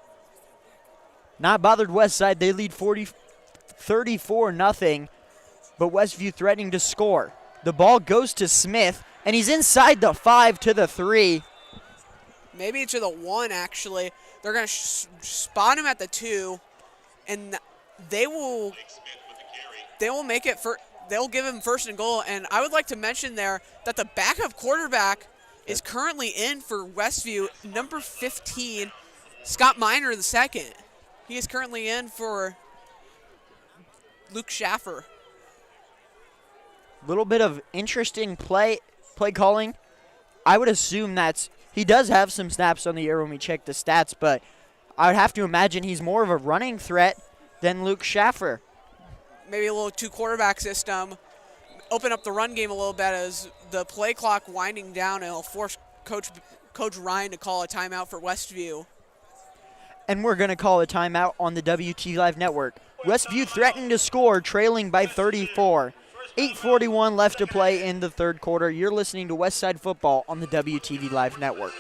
Not bothered Westside. They lead 34-0, but Westview threatening to score. The ball goes to Smith, and he's inside the 5 to the 3. Maybe to the 1, actually. They're going to spot him at the 2, and they will make it for. They'll give him first and goal. And I would like to mention there that the backup quarterback is currently in for Westview, number 15, Scott Miner II. He is currently in for Luke Schaffer. Little bit of interesting play calling. I would assume he does have some snaps on the year when we check the stats, but I would have to imagine he's more of a running threat than Luke Schaffer. Maybe a little 2-quarterback system. Open up the run game a little bit as the play clock winding down, and it'll force Coach Ryan to call a timeout for Westview. And we're going to call a timeout on the WT Live Network. Westview threatening to score, trailing by 34. 8:41 left to play in the third quarter. You're listening to Westside Football on the WTV Live Network.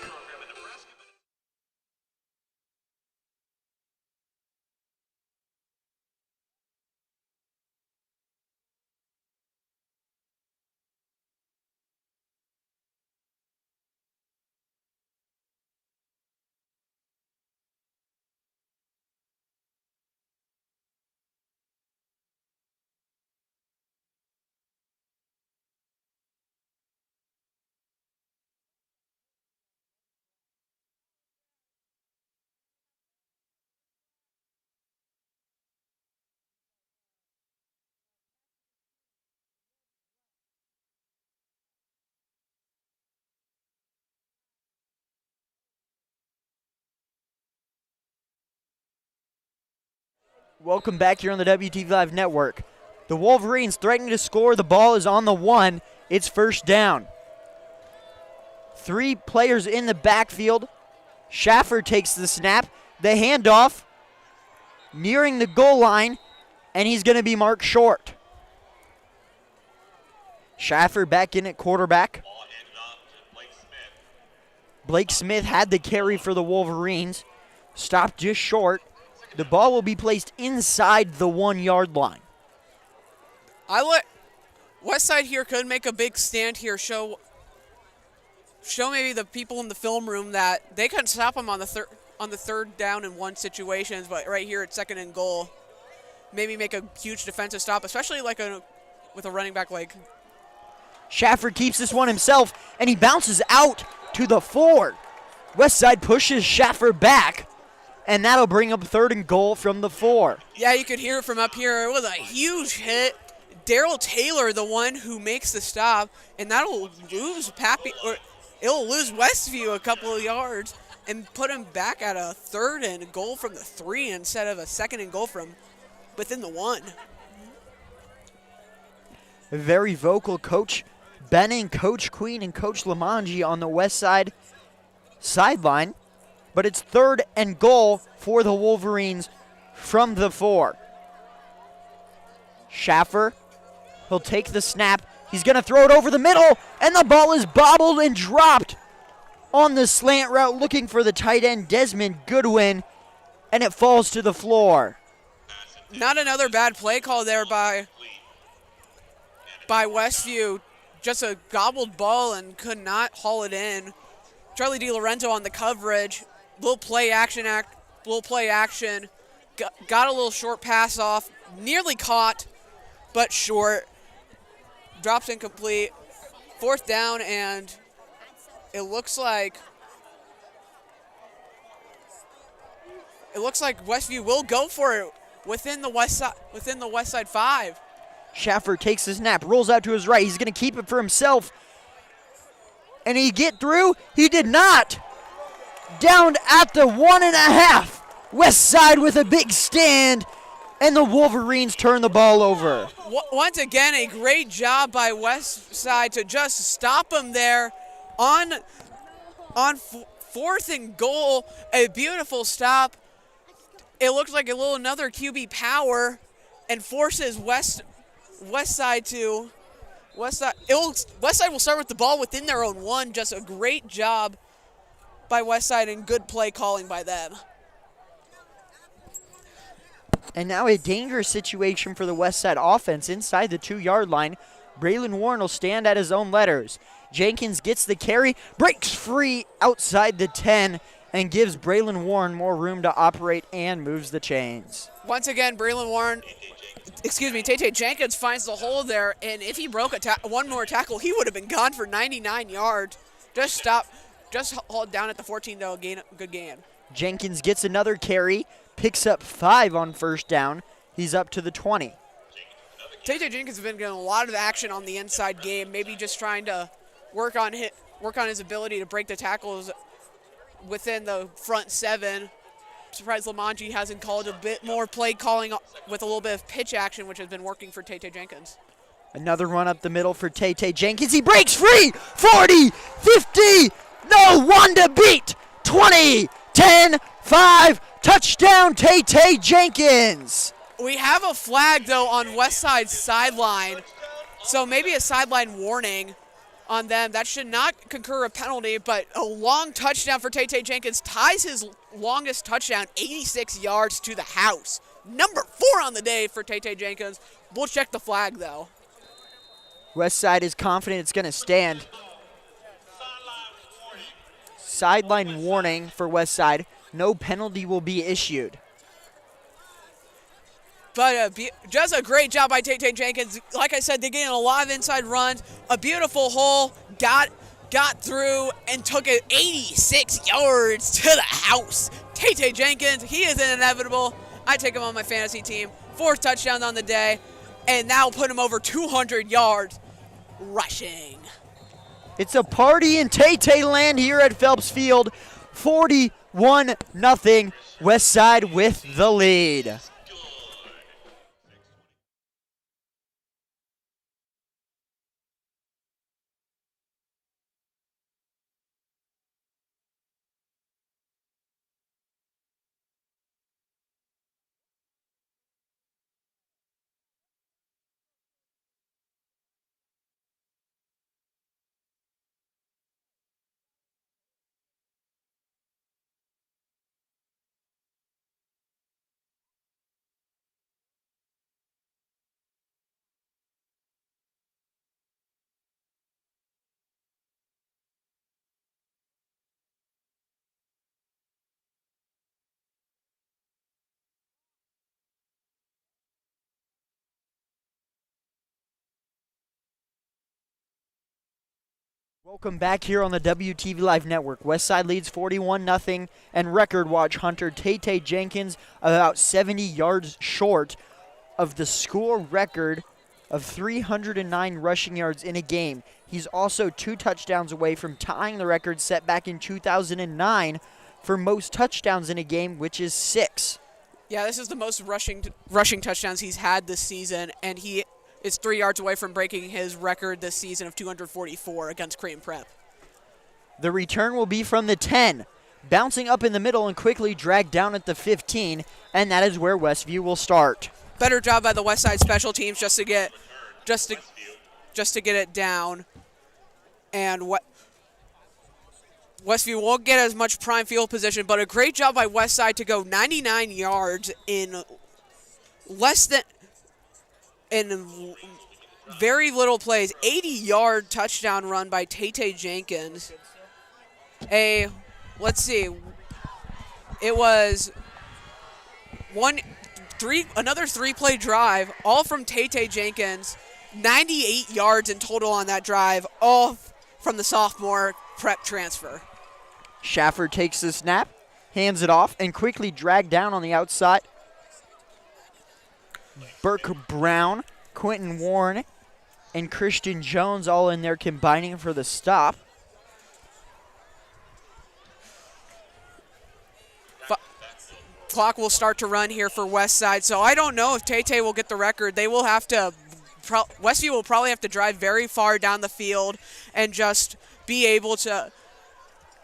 Welcome back here on the WTV Live Network. The Wolverines threatening to score. The ball is on the 1. It's first down. 3 players in the backfield. Schaffer takes the snap, The handoff nearing the goal line, and he's going to be marked short. Schaffer back in at quarterback. Ball handed off to Blake Smith. Blake Smith had the carry for the Wolverines. Stopped just short. The ball will be placed inside the 1 yard line. Westside here could make a big stand here, show maybe the people in the film room that they couldn't stop them on the third down and 1 situations, but right here at 2nd and goal, maybe make a huge defensive stop, especially with a running back like. Schaffer keeps this one himself, and he bounces out to the 4. Westside pushes Schaffer back, and that'll bring up 3rd and goal from the 4. Yeah, you could hear it from up here. It was a huge hit. Daryl Taylor, the one who makes the stop, and that'll lose it'll lose Westview a couple of yards and put him back at a 3rd and goal from the 3 instead of a 2nd and goal from within the 1. A very vocal Coach Benning, Coach Queen, and Coach Lamangi on the Westside sideline, but it's 3rd and goal for the Wolverines from the 4. Schaffer, he'll take the snap. He's going to throw it over the middle, and the ball is bobbled and dropped on the slant route, looking for the tight end, Desmond Goodwin, and it falls to the floor. Not another bad play call there by Westview. Just a gobbled ball and could not haul it in. Charlie DiLorenzo on the coverage. Little play action. Got a little short pass off. Nearly caught, but short. Drops incomplete. 4th down, and it looks like Westview will go for it within the Westside 5. Schaffer takes the snap, rolls out to his right. He's going to keep it for himself. And he get through? He did not. Down at the 1.5. Westside with a big stand, and the Wolverines turn the ball over. Once again, a great job by Westside to just stop him there on 4th and goal. A beautiful stop. It looks like another QB power and forces Westside. Westside will start with the ball within their own 1. Just a great job by Westside and good play calling by them. And now a dangerous situation for the Westside offense inside the 2 yard line. Braylon Warren will stand at his own letters. Jenkins gets the carry, breaks free outside the 10, and gives Braylon Warren more room to operate and moves the chains. Once again, Tay Jenkins finds the hole there, and if he broke one more tackle, he would have been gone for 99 yards. Just hauled down at the 14, though. Good gain. Jenkins gets another carry, picks up 5 on 1st down. He's up to the 20. Tay Jenkins has been getting a lot of action on the inside game, maybe just trying to work on his ability to break the tackles within the front 7. Surprised Lamangi hasn't called a bit more play calling with a little bit of pitch action, which has been working for Tay Jenkins. Another run up the middle for Tay Jenkins. He breaks free. 40, 50, no one to beat. 20, 10, 5, touchdown Tay Jenkins. We have a flag, though, on Westside's sideline, so maybe a sideline warning on them. That should not concur a penalty, but a long touchdown for Tay Jenkins ties his longest touchdown, 86 yards to the house. Number 4 on the day for Tay Jenkins. We'll check the flag, though. Westside is confident it's going to stand. Sideline warning for Westside. No penalty will be issued. But just a great job by Tay Jenkins. Like I said, they're getting a lot of inside runs. A beautiful hole, got through and took it 86 yards to the house. Tay Jenkins, he is inevitable. I take him on my fantasy team. 4th touchdown on the day, and now put him over 200 yards rushing. It's a party in Tay land here at Phelps Field. 41-0, Westside with the lead. Welcome back here on the WTV Live Network. Westside leads 41-0, and record watch hunter Tay Jenkins about 70 yards short of the school record of 309 rushing yards in a game. He's also 2 touchdowns away from tying the record set back in 2009 for most touchdowns in a game, which is 6. Yeah, this is the most rushing touchdowns he's had this season, and he is 3 yards away from breaking his record this season of 244 against Creighton Prep. The return will be from the 10, bouncing up in the middle and quickly dragged down at the 15, and that is where Westview will start. Better job by the Westside special teams just to get it down, and Westview won't get as much prime field position, but a great job by Westside to go 99 yards in very little plays. 80-yard touchdown run by Tay Jenkins. Let's see. It was another 3-play drive, all from Tay Jenkins. 98 yards in total on that drive, all from the sophomore prep transfer. Schaffer takes the snap, hands it off, and quickly dragged down on the outside. Burke Brown, Quentin Warren, and Christian Jones all in there combining for the stop. Clock will start to run here for Westside, so I don't know if Tay will get the record. They will have to, Westview will probably have to drive very far down the field and just be able to,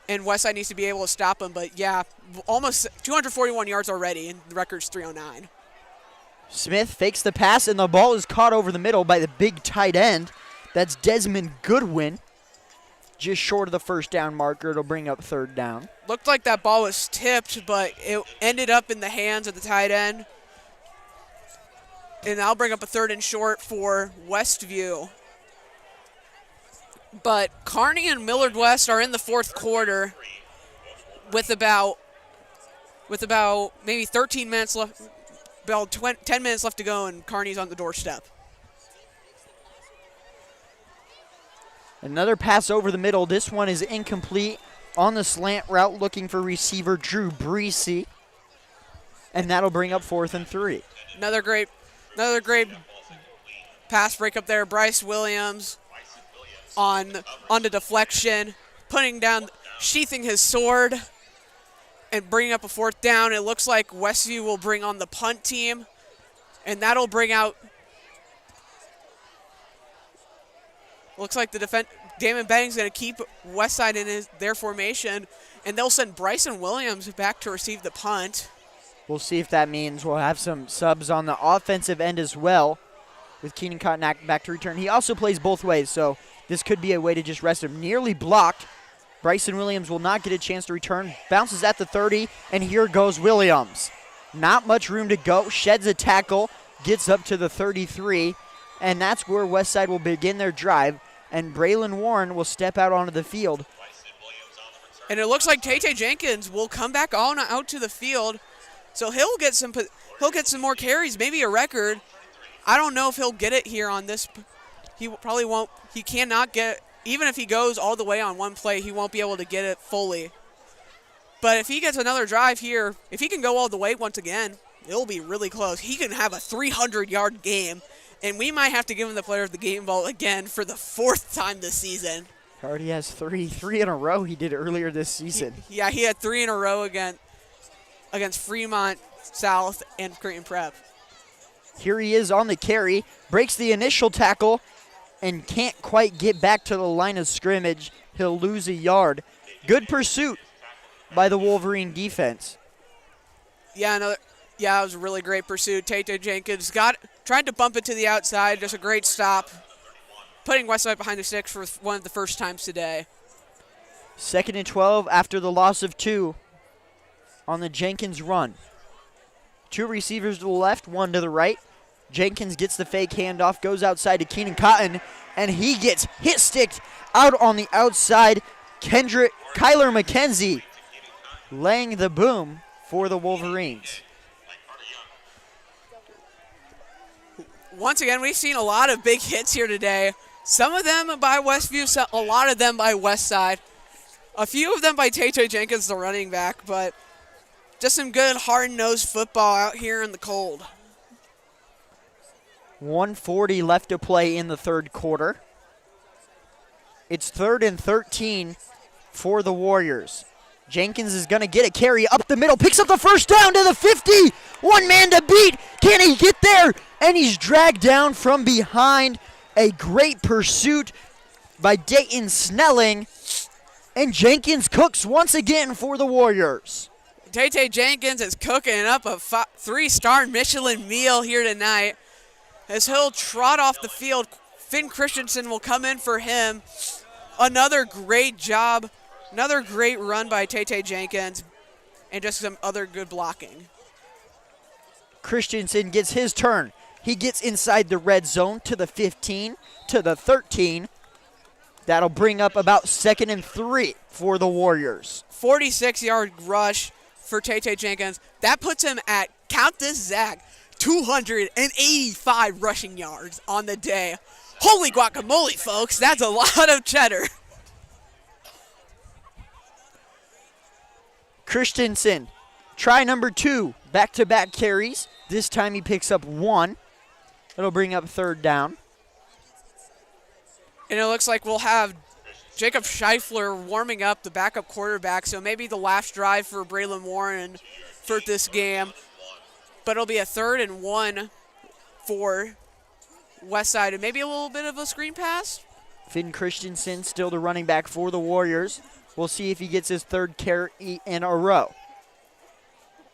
and Westside needs to be able to stop them. But yeah, almost 241 yards already, and the record's 309. Smith fakes the pass, and the ball is caught over the middle by the big tight end. That's Desmond Goodwin. Just short of the first down marker. It'll bring up 3rd down. Looked like that ball was tipped, but it ended up in the hands of the tight end. And that'll bring up a 3rd and short for Westview. But Kearney and Millard West are in the 4th quarter with about maybe 13 minutes left. About 10 minutes left to go, and Kearney's on the doorstep. Another pass over the middle. This one is incomplete. On the slant route, looking for receiver Drew Breesy. And that'll bring up 4th and 3. Another great pass break up there. Bryce Williams on the deflection, sheathing his sword, and bringing up a 4th down. It looks like Westview will bring on the punt team, and that'll bring out. Looks like Damon Benning's going to keep Westside in their formation, and they'll send Bryson Williams back to receive the punt. We'll see if that means we'll have some subs on the offensive end as well, with Keenan Cotton back to return. He also plays both ways, so this could be a way to just rest him. Nearly blocked. Bryson Williams will not get a chance to return. Bounces at the 30, and here goes Williams. Not much room to go. Sheds a tackle, gets up to the 33, and that's where Westside will begin their drive, and Braylon Warren will step out onto the field. And it looks like Tay Jenkins will come back on out to the field, so he'll get some more carries, maybe a record. I don't know if he'll get it here on this. He probably won't. He cannot get, even if he goes all the way on one play, he won't be able to get it fully. But if he gets another drive here, if he can go all the way once again, it'll be really close. He can have a 300-yard game, and we might have to give him the player of the game ball again for the 4th time this season. He already has three in a row he did earlier this season. He had 3 in a row against Fremont South and Creighton Prep. Here he is on the carry, breaks the initial tackle, and can't quite get back to the line of scrimmage. He'll lose a yard. Good pursuit by the Wolverine defense. Yeah, it was a really great pursuit. Tay Jenkins tried to bump it to the outside. Just a great stop, putting Westside behind the sticks for one of the first times today. 2nd and 12 after the loss of 2 on the Jenkins run. 2 receivers to the left, 1 to the right. Jenkins gets the fake handoff, goes outside to Keenan Cotton, and he gets hit-sticked out on the outside. Kyler McKenzie laying the boom for the Wolverines. Once again, we've seen a lot of big hits here today. Some of them by Westview, a lot of them by Westside. A few of them by Tay Jenkins, the running back, but just some good hard-nosed football out here in the cold. 1:40 left to play in the third quarter. It's 3rd and 13 for the Warriors. Jenkins is going to get a carry up the middle, picks up the first down to the 50. One man to beat. Can he get there? And he's dragged down from behind. A great pursuit by Dayton Snelling. And Jenkins cooks once again for the Warriors. Tay Jenkins is cooking up a 3-star Michelin meal here tonight. As he'll trot off the field, Finn Christensen will come in for him. Another great job, another great run by Tay Jenkins, and just some other good blocking. Christensen gets his turn. He gets inside the red zone to the 15, to the 13. That'll bring up about 2nd and 3 for the Warriors. 46-yard rush for Tay Jenkins. That puts him at, count this, Zach, 285 rushing yards on the day. Holy guacamole, folks. That's a lot of cheddar. Christensen, try number 2, back-to-back carries. This time he picks up 1. It'll bring up 3rd down. And it looks like we'll have Jacob Scheifler warming up, the backup quarterback, so maybe the last drive for Braylon Warren for this game. But it'll be a 3rd and 1 for Westside, and maybe a little bit of a screen pass. Finn Christensen still the running back for the Warriors. We'll see if he gets his 3rd carry in a row.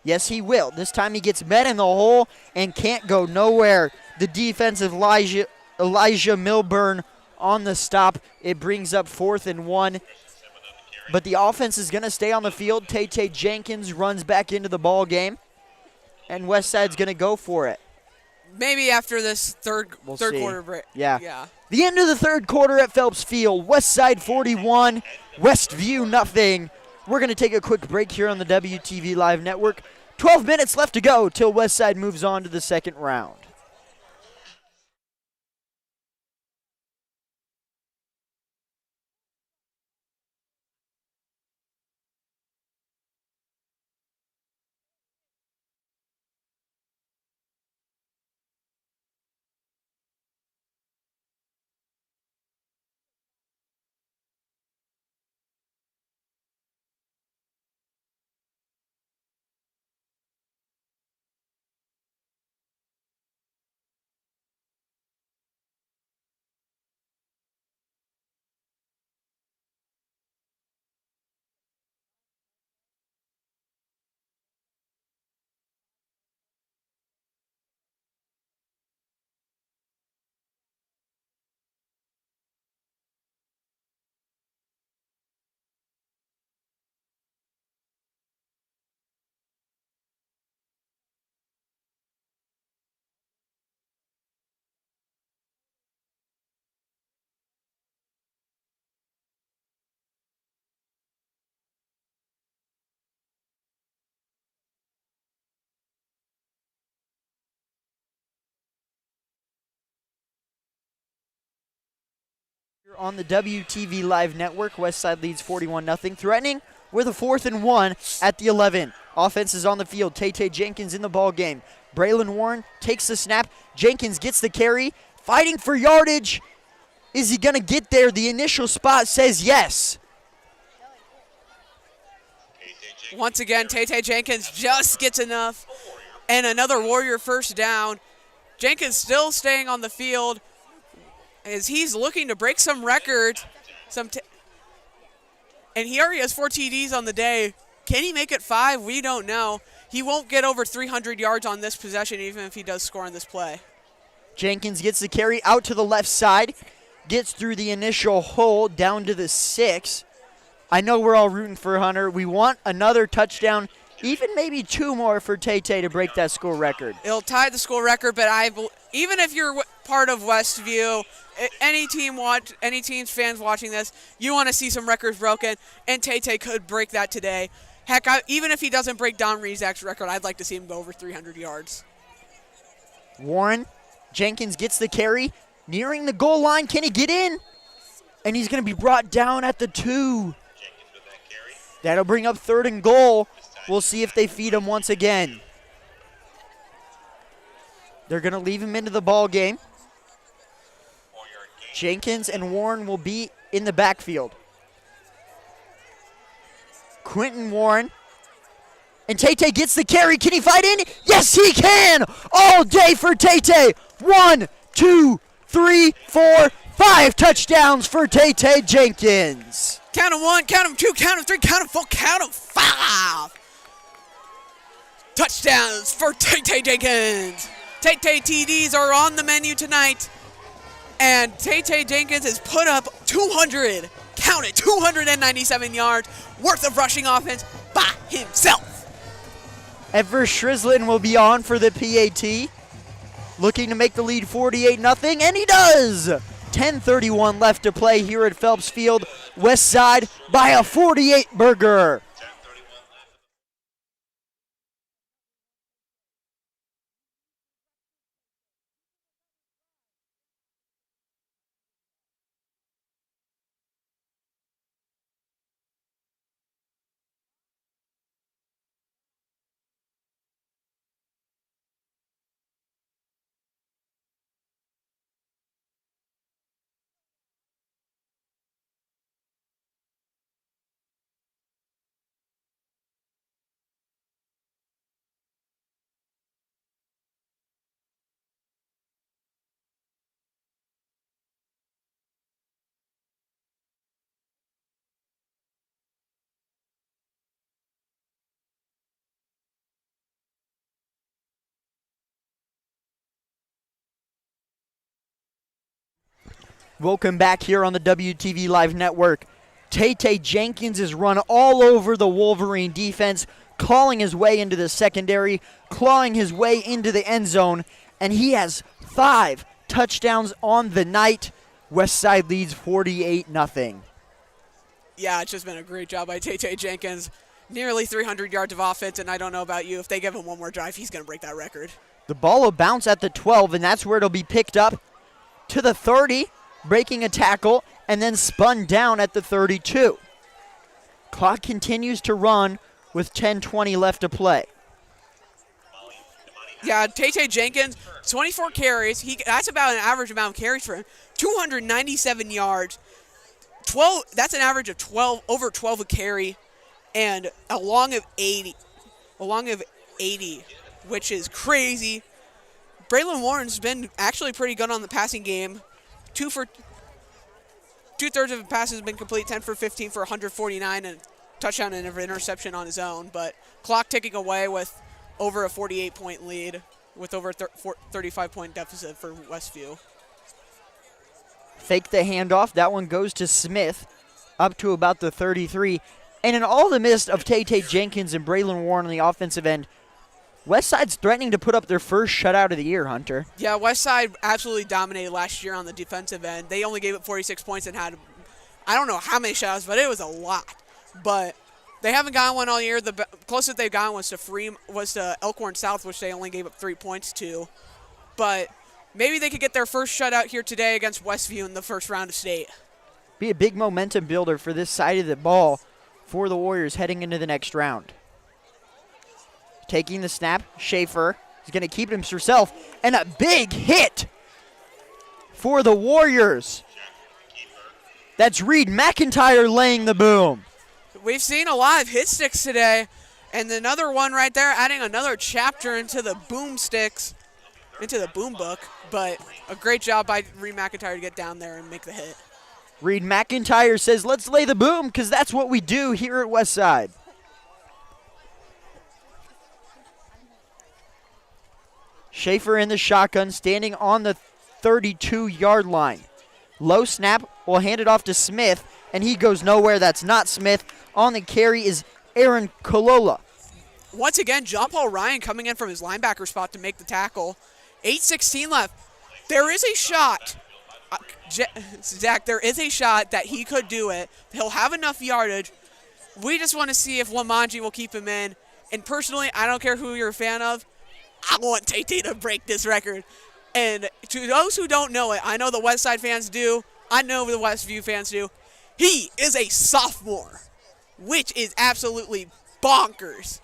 Yes, he will. This time he gets met in the hole and can't go nowhere. The defensive Elijah Milburn on the stop. It brings up 4th and 1. But the offense is going to stay on the field. Tay Jenkins runs back into the ball game. And Westside's going to go for it. Maybe after this third see. quarter break. Yeah. The end of the third quarter at Phelps Field. Westside 41, Westview nothing. We're going to take a quick break here on the WTV Live Network. 12 minutes left to go till Westside moves on to the second round. On the WTV Live Network, Westside leads 41-0, threatening with a 4th and 1 at the 11. Offense is on the field. Tay Jenkins in the ball game. Braylon Warren takes the snap. Jenkins gets the carry, fighting for yardage. Is he going to get there? The initial spot says yes. Once again, Tay Jenkins just gets enough, and another Warrior first down. Jenkins still staying on the field as he's looking to break some records. And he already has 4 TDs on the day. Can he make it 5? We don't know. He won't get over 300 yards on this possession even if he does score on this play. Jenkins gets the carry out to the left side, gets through the initial hole down to the 6. I know we're all rooting for Hunter. We want another touchdown, even maybe 2 more for Tay to break that school record. It'll tie the school record, but even if you're part of Westview, any team's fans watching this, you want to see some records broken, and Tay could break that today. Heck, even if he doesn't break Don Rezak's record, I'd like to see him go over 300 yards. Warren, Jenkins gets the carry, nearing the goal line. Can he get in? And he's going to be brought down at the 2. Jenkins with that carry. That'll bring up 3rd and goal. We'll see if they feed him once again. They're going to leave him into the ball game. 4-yard gain. Jenkins and Warren will be in the backfield. Quentin Warren. And Tate gets the carry. Can he fight in? Yes, he can! All day for Tate. 1, 2, 3, 4, 5 touchdowns for Tate Jenkins. Count 'em 1, count 'em 2, count 'em 3, count 'em 4, count 'em 5. Touchdowns for Tate Jenkins. Tate TDs are on the menu tonight. And Tate Jenkins has put up 200, count it, 297 yards worth of rushing offense by himself. Ever Shrislin will be on for the PAT. Looking to make the lead 48-0, and he does! 10:31 left to play here at Phelps Field. Westside by a 48-burger. 10:31 left. Welcome back here on the WTV Live Network. Tate Jenkins is run all over the Wolverine defense, clawing his way into the secondary, clawing his way into the end zone, and he has 5 touchdowns on the night. Westside leads 48-0. Yeah, it's just been a great job by Tate Jenkins. Nearly 300 yards of offense, and I don't know about you. If they give him one more drive, he's going to break that record. The ball will bounce at the 12, and that's where it'll be picked up to the 30, breaking a tackle, and then spun down at the 32. Clock continues to run with 10:20 left to play. Yeah, Tate Jenkins, 24 carries. That's about an average amount of carries for him. 297 yards. 12. That's an average of 12, over 12 a carry, and a long of 80. A long of 80, which is crazy. Braylon Warren's been actually pretty good on the passing game. 2/3 of the passes have been complete, 10 for 15 for 149, and touchdown and an interception on his own. But clock ticking away with over a 48-point lead, with over a 35-point deficit for Westview. Fake the handoff. That one goes to Smith, up to about the 33. And in all the midst of Tate Jenkins and Braylon Warren on the offensive end, Westside's threatening to put up their first shutout of the year, Hunter. Yeah, Westside absolutely dominated last year on the defensive end. They only gave up 46 points and had, I don't know how many shutouts, but it was a lot. But they haven't gotten one all year. The closest they've gotten was to Elkhorn South, which they only gave up 3 points to. But maybe they could get their first shutout here today against Westview in the first round of state. Be a big momentum builder for this side of the ball for the Warriors heading into the next round. Taking the snap, Schaefer is going to keep it himself, and a big hit for the Warriors. That's Reed McIntyre laying the boom. We've seen a lot of hit sticks today, and another one right there, adding another chapter into the boom sticks, into the boom book. But a great job by Reed McIntyre to get down there and make the hit. Reed McIntyre says, let's lay the boom, because that's what we do here at Westside. Schaefer in the shotgun, standing on the 32-yard line. Low snap, will hand it off to Smith, and he goes nowhere. That's not Smith. On the carry is Aaron Kolola. Once again, John Paul Ryan coming in from his linebacker spot to make the tackle. 8:16 left. There is a shot. Zach, there is a shot that he could do it. He'll have enough yardage. We just want to see if Lamanji will keep him in. And personally, I don't care who you're a fan of. I want Tate to break this record. And to those who don't know it, I know the Westside fans do. I know the Westview fans do. He is a sophomore, which is absolutely bonkers.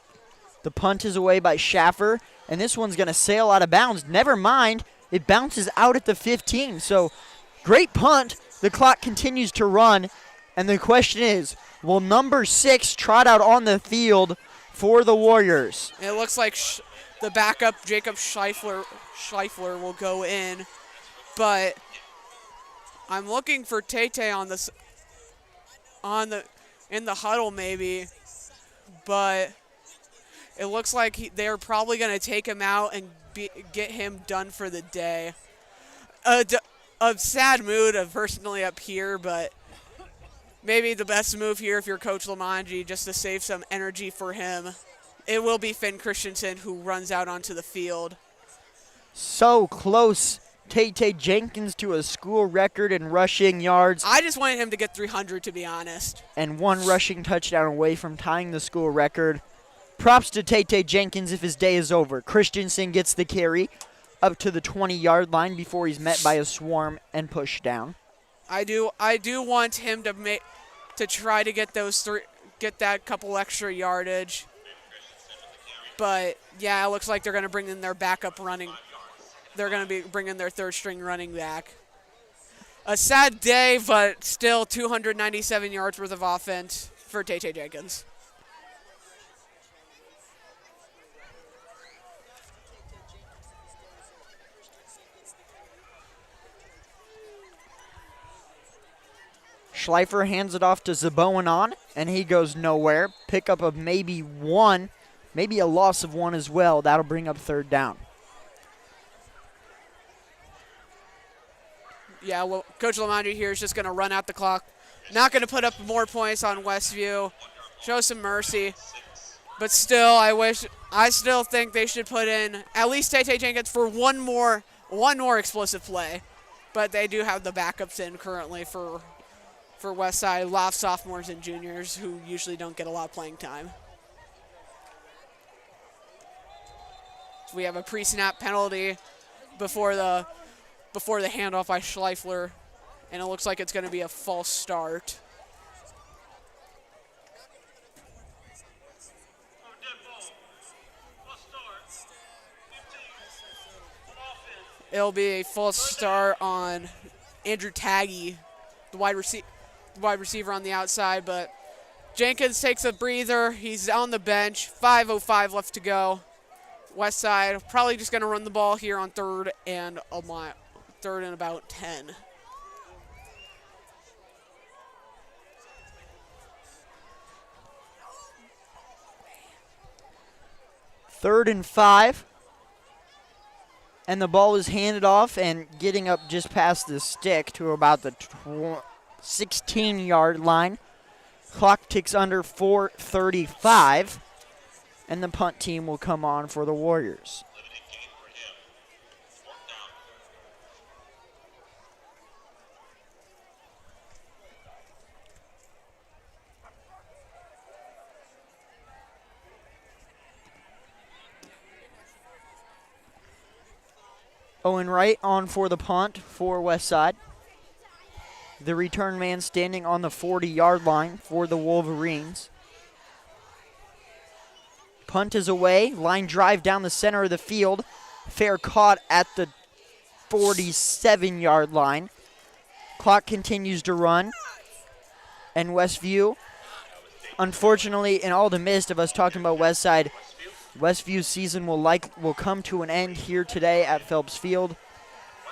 The punt is away by Schaffer, and this one's going to sail out of bounds. Never mind, it bounces out at the 15. So great punt. The clock continues to run, and the question is, will number 6 trot out on the field for the Warriors? It looks like the backup, Jacob Schleifler, will go in, but I'm looking for Tay on this, in the huddle maybe, but it looks like they're probably going to take him out and get him done for the day. A sad mood personally up here, but maybe the best move here if you're Coach Lamanji, just to save some energy for him. It will be Finn Christensen who runs out onto the field. So close, Tay Jenkins to a school record in rushing yards. I just wanted him to get 300, to be honest. And one rushing touchdown away from tying the school record. Props to Tay Jenkins if his day is over. Christensen gets the carry up to the 20-yard line before he's met by a swarm and pushed down. I do want him to try to get get that couple extra yardage. But yeah, it looks like they're going to bring in their backup running. They're going to be bringing their third-string running back. A sad day, but still 297 yards worth of offense for Tay Jenkins. Schleifer hands it off to Zaboanon, and he goes nowhere. Pickup of maybe one, maybe a loss of one as well. That'll bring up third down. Yeah, well, Coach Lamanji here is just going to run out the clock. Not going to put up more points on Westview. Show some mercy. But still, I still think they should put in at least Tay Jenkins for one more explosive play. But they do have the backups in currently for Westside, a lot of sophomores and juniors who usually don't get a lot of playing time. We have a pre-snap penalty before the handoff by Schleifler, and it looks like it's going to be a false start. It'll be a false start on Andrew Taggy, the wide receiver on the outside, but Jenkins takes a breather. He's on the bench. 5:05 left to go. Westside probably just going to run the ball here on third and about 10. Third and 5. And the ball is handed off and getting up just past the stick to about the 16-yard line. Clock ticks under 4:35. And the punt team will come on for the Warriors. Owen Wright on for the punt for Westside. The return man standing on the 40-yard line for the Wolverines. Punt is away. Line drive down the center of the field. Fair caught at the 47-yard line. Clock continues to run. And Westview, unfortunately, in all the midst of us talking about Westside, Westview's season will come to an end here today at Phelps Field.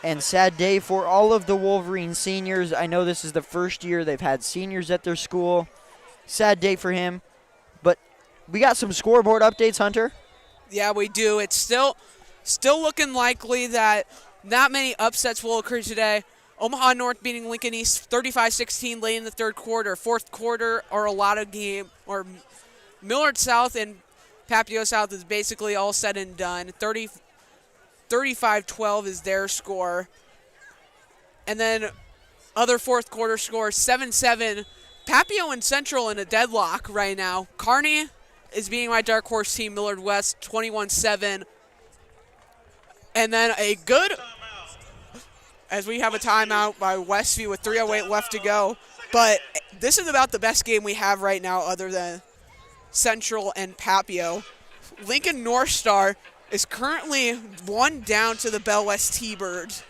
And sad day for all of the Wolverine seniors. I know this is the first year they've had seniors at their school. Sad day for him. But we got some scoreboard updates, Hunter. Yeah, we do. It's still looking likely that not many upsets will occur today. Omaha North beating Lincoln East 35-16 late in the third quarter. Fourth quarter are a lot of game. Or Millard South and Papio South is basically all said and done. 35-12 is their score. And then other fourth quarter scores, 7-7. Papio and Central in a deadlock right now. Kearney is being my dark horse team, Millard West, 21-7. And then a good as we have a timeout by Westview with 3:08 left to go. But this is about the best game we have right now other than Central and Papio. Lincoln North Star is currently one down to the Bell West T-Birds,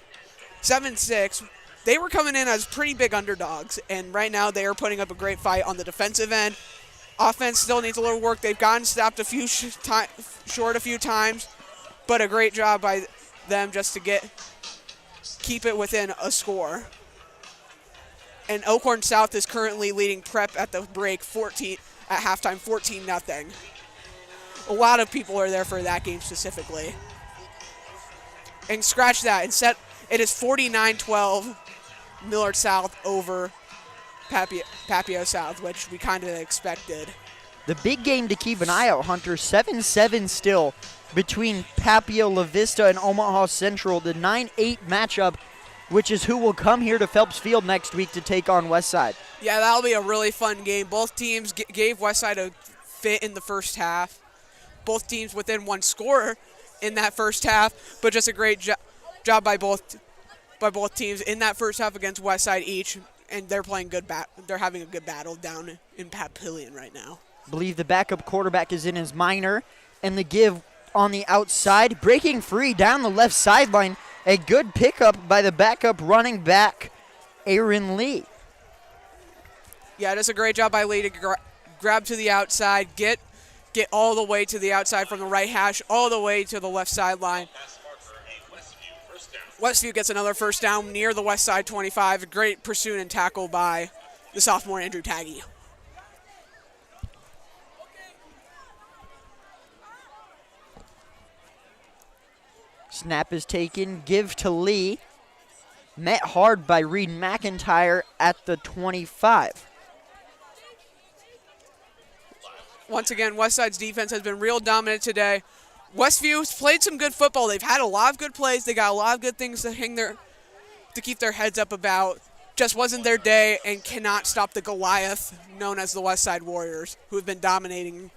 7-6. They were coming in as pretty big underdogs, and right now they are putting up a great fight on the defensive end. Offense still needs a little work. They've gotten stopped short a few times, but a great job by them just to keep it within a score. And Elkhorn South is currently leading Prep at the break at halftime 14-0. A lot of people are there for that game specifically. And scratch that. Instead, it is 49-12 Millard South over Papio South, which we kind of expected. The big game to keep an eye out, Hunter, 7-7 still between Papio La Vista and Omaha Central, the 9-8 matchup, which is who will come here to Phelps Field next week to take on Westside. Yeah, that'll be a really fun game. Both teams gave Westside a fit in the first half. Both teams within one score in that first half, but just a great job by both teams in that first half against Westside each, and they're playing they're having a good battle down in Papillion right now. I believe the backup quarterback is in his minor, and the give on the outside, breaking free down the left sideline. A good pickup by the backup running back, Aaron Lee. Yeah, that's a great job by Lee to grab to the outside, get all the way to the outside from the right hash, all the way to the left sideline. Westview gets another first down near the west side 25. A great pursuit and tackle by the sophomore Andrew Taggy. Snap is taken, give to Lee. Met hard by Reed McIntyre at the 25. Once again, Westside's defense has been real dominant today. Westview's played some good football. They've had a lot of good plays. They got a lot of good things to keep their heads up about. Just wasn't their day and cannot stop the Goliath known as the Westside Warriors, who have been dominating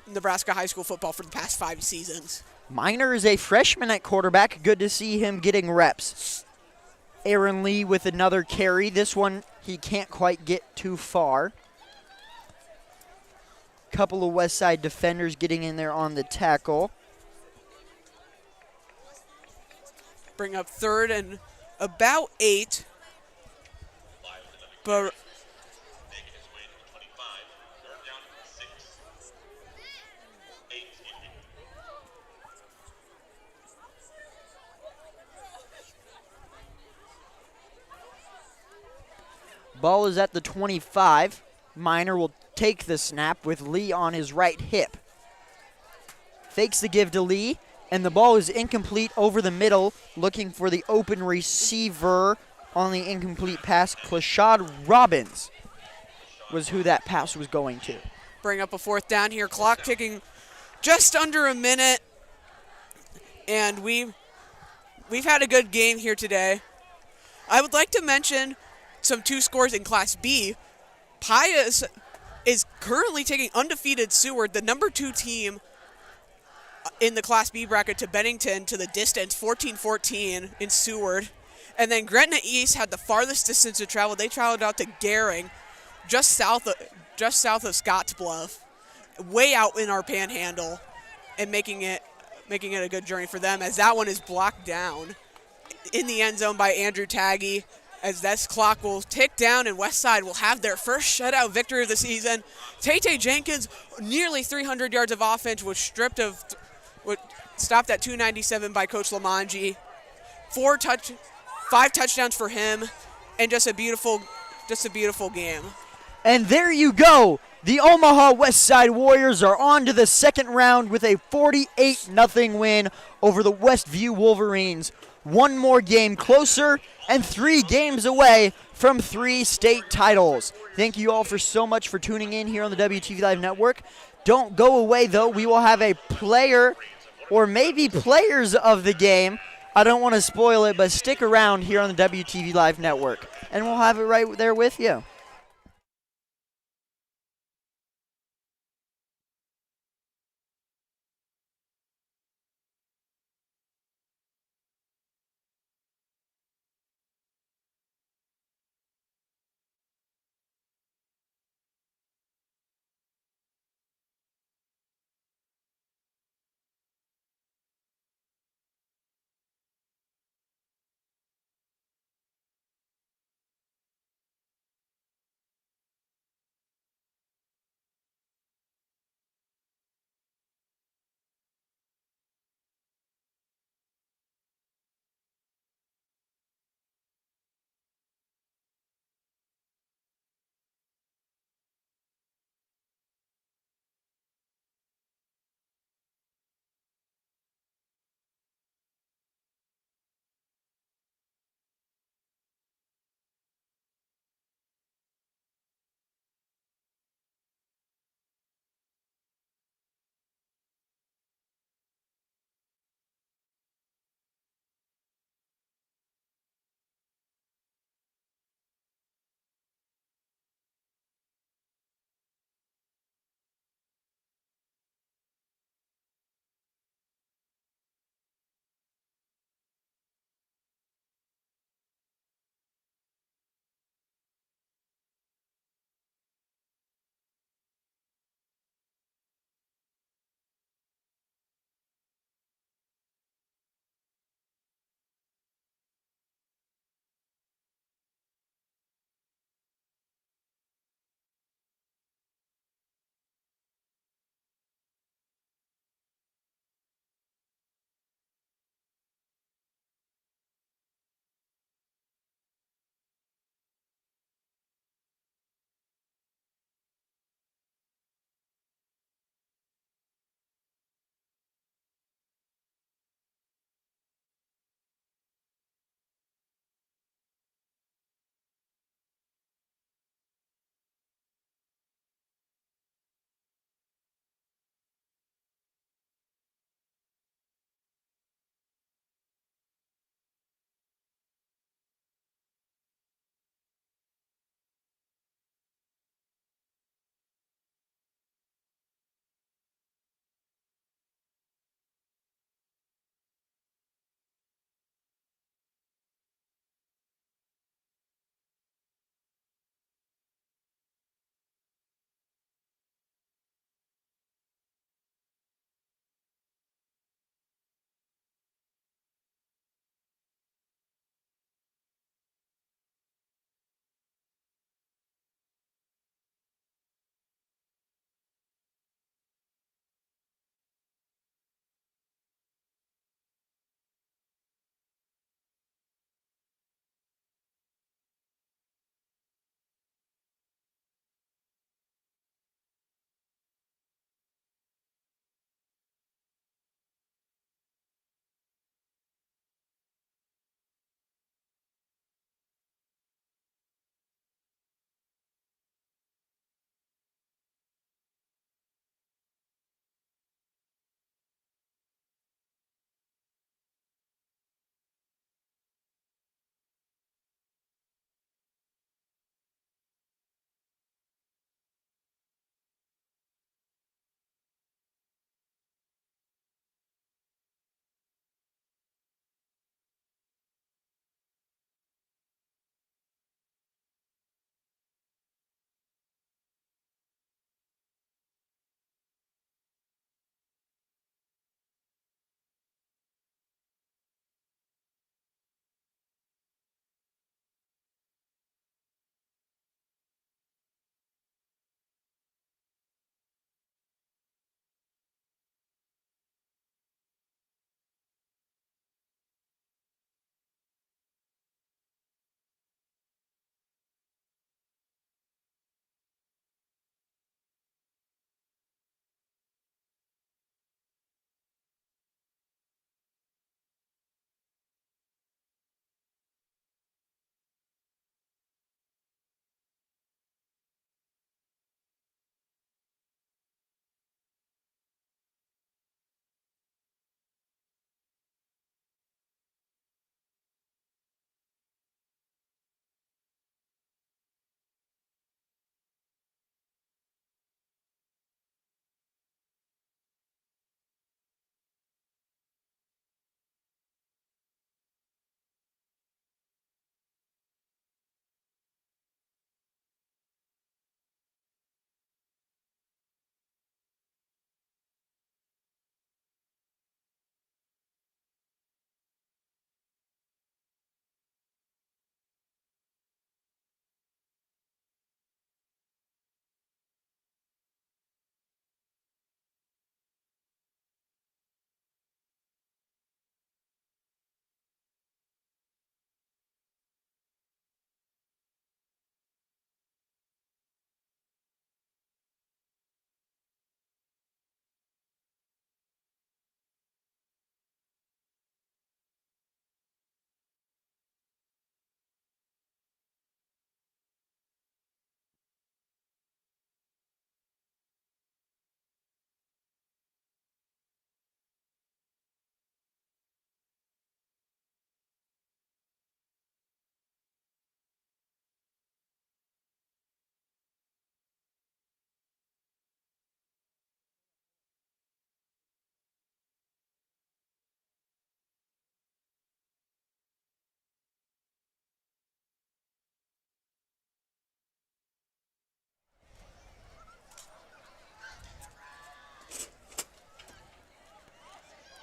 Nebraska high school football for the past 5 seasons. Miner is a freshman at quarterback. Good to see him getting reps. Aaron Lee with another carry. This one, he can't quite get too far. Couple of Westside defenders getting in there on the tackle. Bring up 3rd and about 8. But ball is at the 25. Miner will take the snap with Lee on his right hip. Fakes the give to Lee, and the ball is incomplete over the middle, looking for the open receiver on the incomplete pass. Clashad Robbins was who that pass was going to. Bring up a 4th down here. Clock ticking just under a minute, and we've had a good game here today. I would like to mention some 2 scores in Class B. Pius is currently taking undefeated Seward, the number 2 team in the Class B bracket, to Bennington to the distance, 14-14 in Seward. And then Gretna East had the farthest distance to travel. They traveled out to Gehring, just south of Scottsbluff, way out in our panhandle, and making it a good journey for them, as that one is blocked down in the end zone by Andrew Taggy. As this clock will tick down and Westside will have their first shutout victory of the season. Tate Jenkins, nearly 300 yards of offense, was stopped at 297 by Coach Lamanji. 5 touchdowns for him, and just a beautiful game. And there you go. The Omaha Westside Warriors are on to the second round with a 48-0 win over the Westview Wolverines. One more game closer and 3 games away from 3 state titles. Thank you all so much for tuning in here on the WTV Live Network. Don't go away, though. We will have a player or maybe players of the game. I don't want to spoil it, but stick around here on the WTV Live Network, and we'll have it right there with you.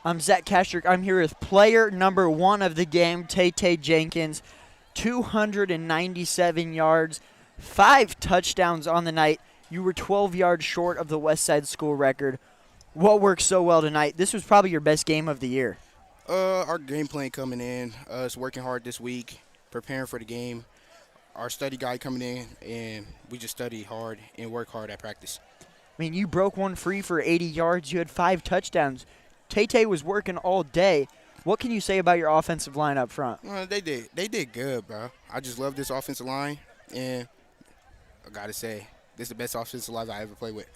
I'm Zach Kastrick. I'm here with player number 1 of the game, Tay Jenkins. 297 yards, 5 touchdowns on the night. You were 12 yards short of the Westside school record. What worked so well tonight? This was probably your best game of the year. Our game plan coming in, us working hard this week, preparing for the game. Our study guide coming in, and we just study hard and work hard at practice. I mean, you broke one free for 80 yards. You had 5 touchdowns. Tay was working all day. What can you say about your offensive line up front? They did good, bro. I just love this offensive line, and I got to say, this is the best offensive line I ever played with.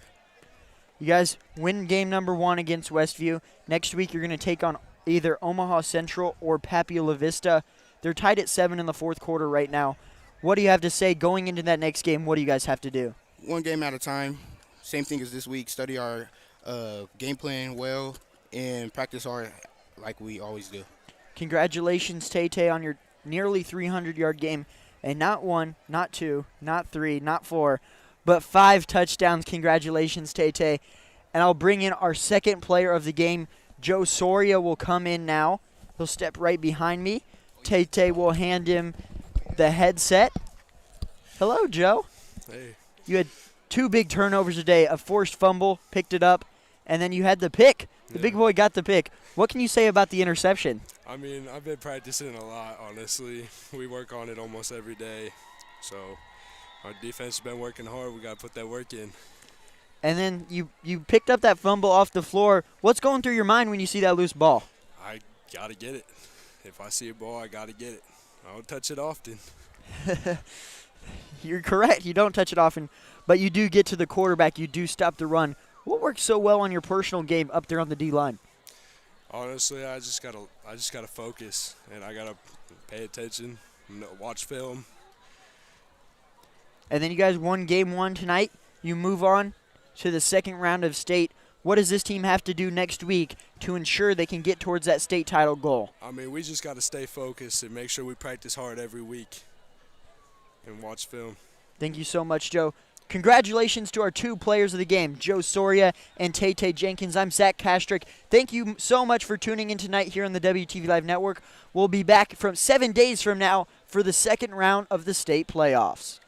You guys win game number 1 against Westview. Next week, you're going to take on either Omaha Central or Papio La Vista. They're tied at 7 in the fourth quarter right now. What do you have to say going into that next game? What do you guys have to do? One game at a time. Same thing as this week. Study our game plan well and practice hard like we always do. Congratulations, Tay, on your nearly 300-yard game. And not 1, not 2, not 3, not 4, but 5 touchdowns. Congratulations, Tay. And I'll bring in our second player of the game. Joe Soria will come in now. He'll step right behind me. Tay will hand him the headset. Hello, Joe. Hey. You had 2 big turnovers today, a forced fumble, picked it up, and then you had the pick. The big boy got the pick. What can you say about the interception? I mean, I've been practicing a lot, honestly. We work on it almost every day. So our defense has been working hard. We got to put that work in. And then you picked up that fumble off the floor. What's going through your mind when you see that loose ball? I got to get it. If I see a ball, I got to get it. I don't touch it often. You're correct. You don't touch it often, but you do get to the quarterback. You do stop the run. What works so well on your personal game up there on the D-line? Honestly, I just gotta focus, and I gotta pay attention, watch film. And then you guys won game 1 tonight. You move on to the second round of state. What does this team have to do next week to ensure they can get towards that state title goal? I mean, we just got to stay focused and make sure we practice hard every week and watch film. Thank you so much, Joe. Congratulations to our 2 players of the game, Joe Soria and Tay Jenkins. I'm Zach Kastrick. Thank you so much for tuning in tonight here on the WTV Live Network. We'll be back from 7 days from now for the second round of the state playoffs.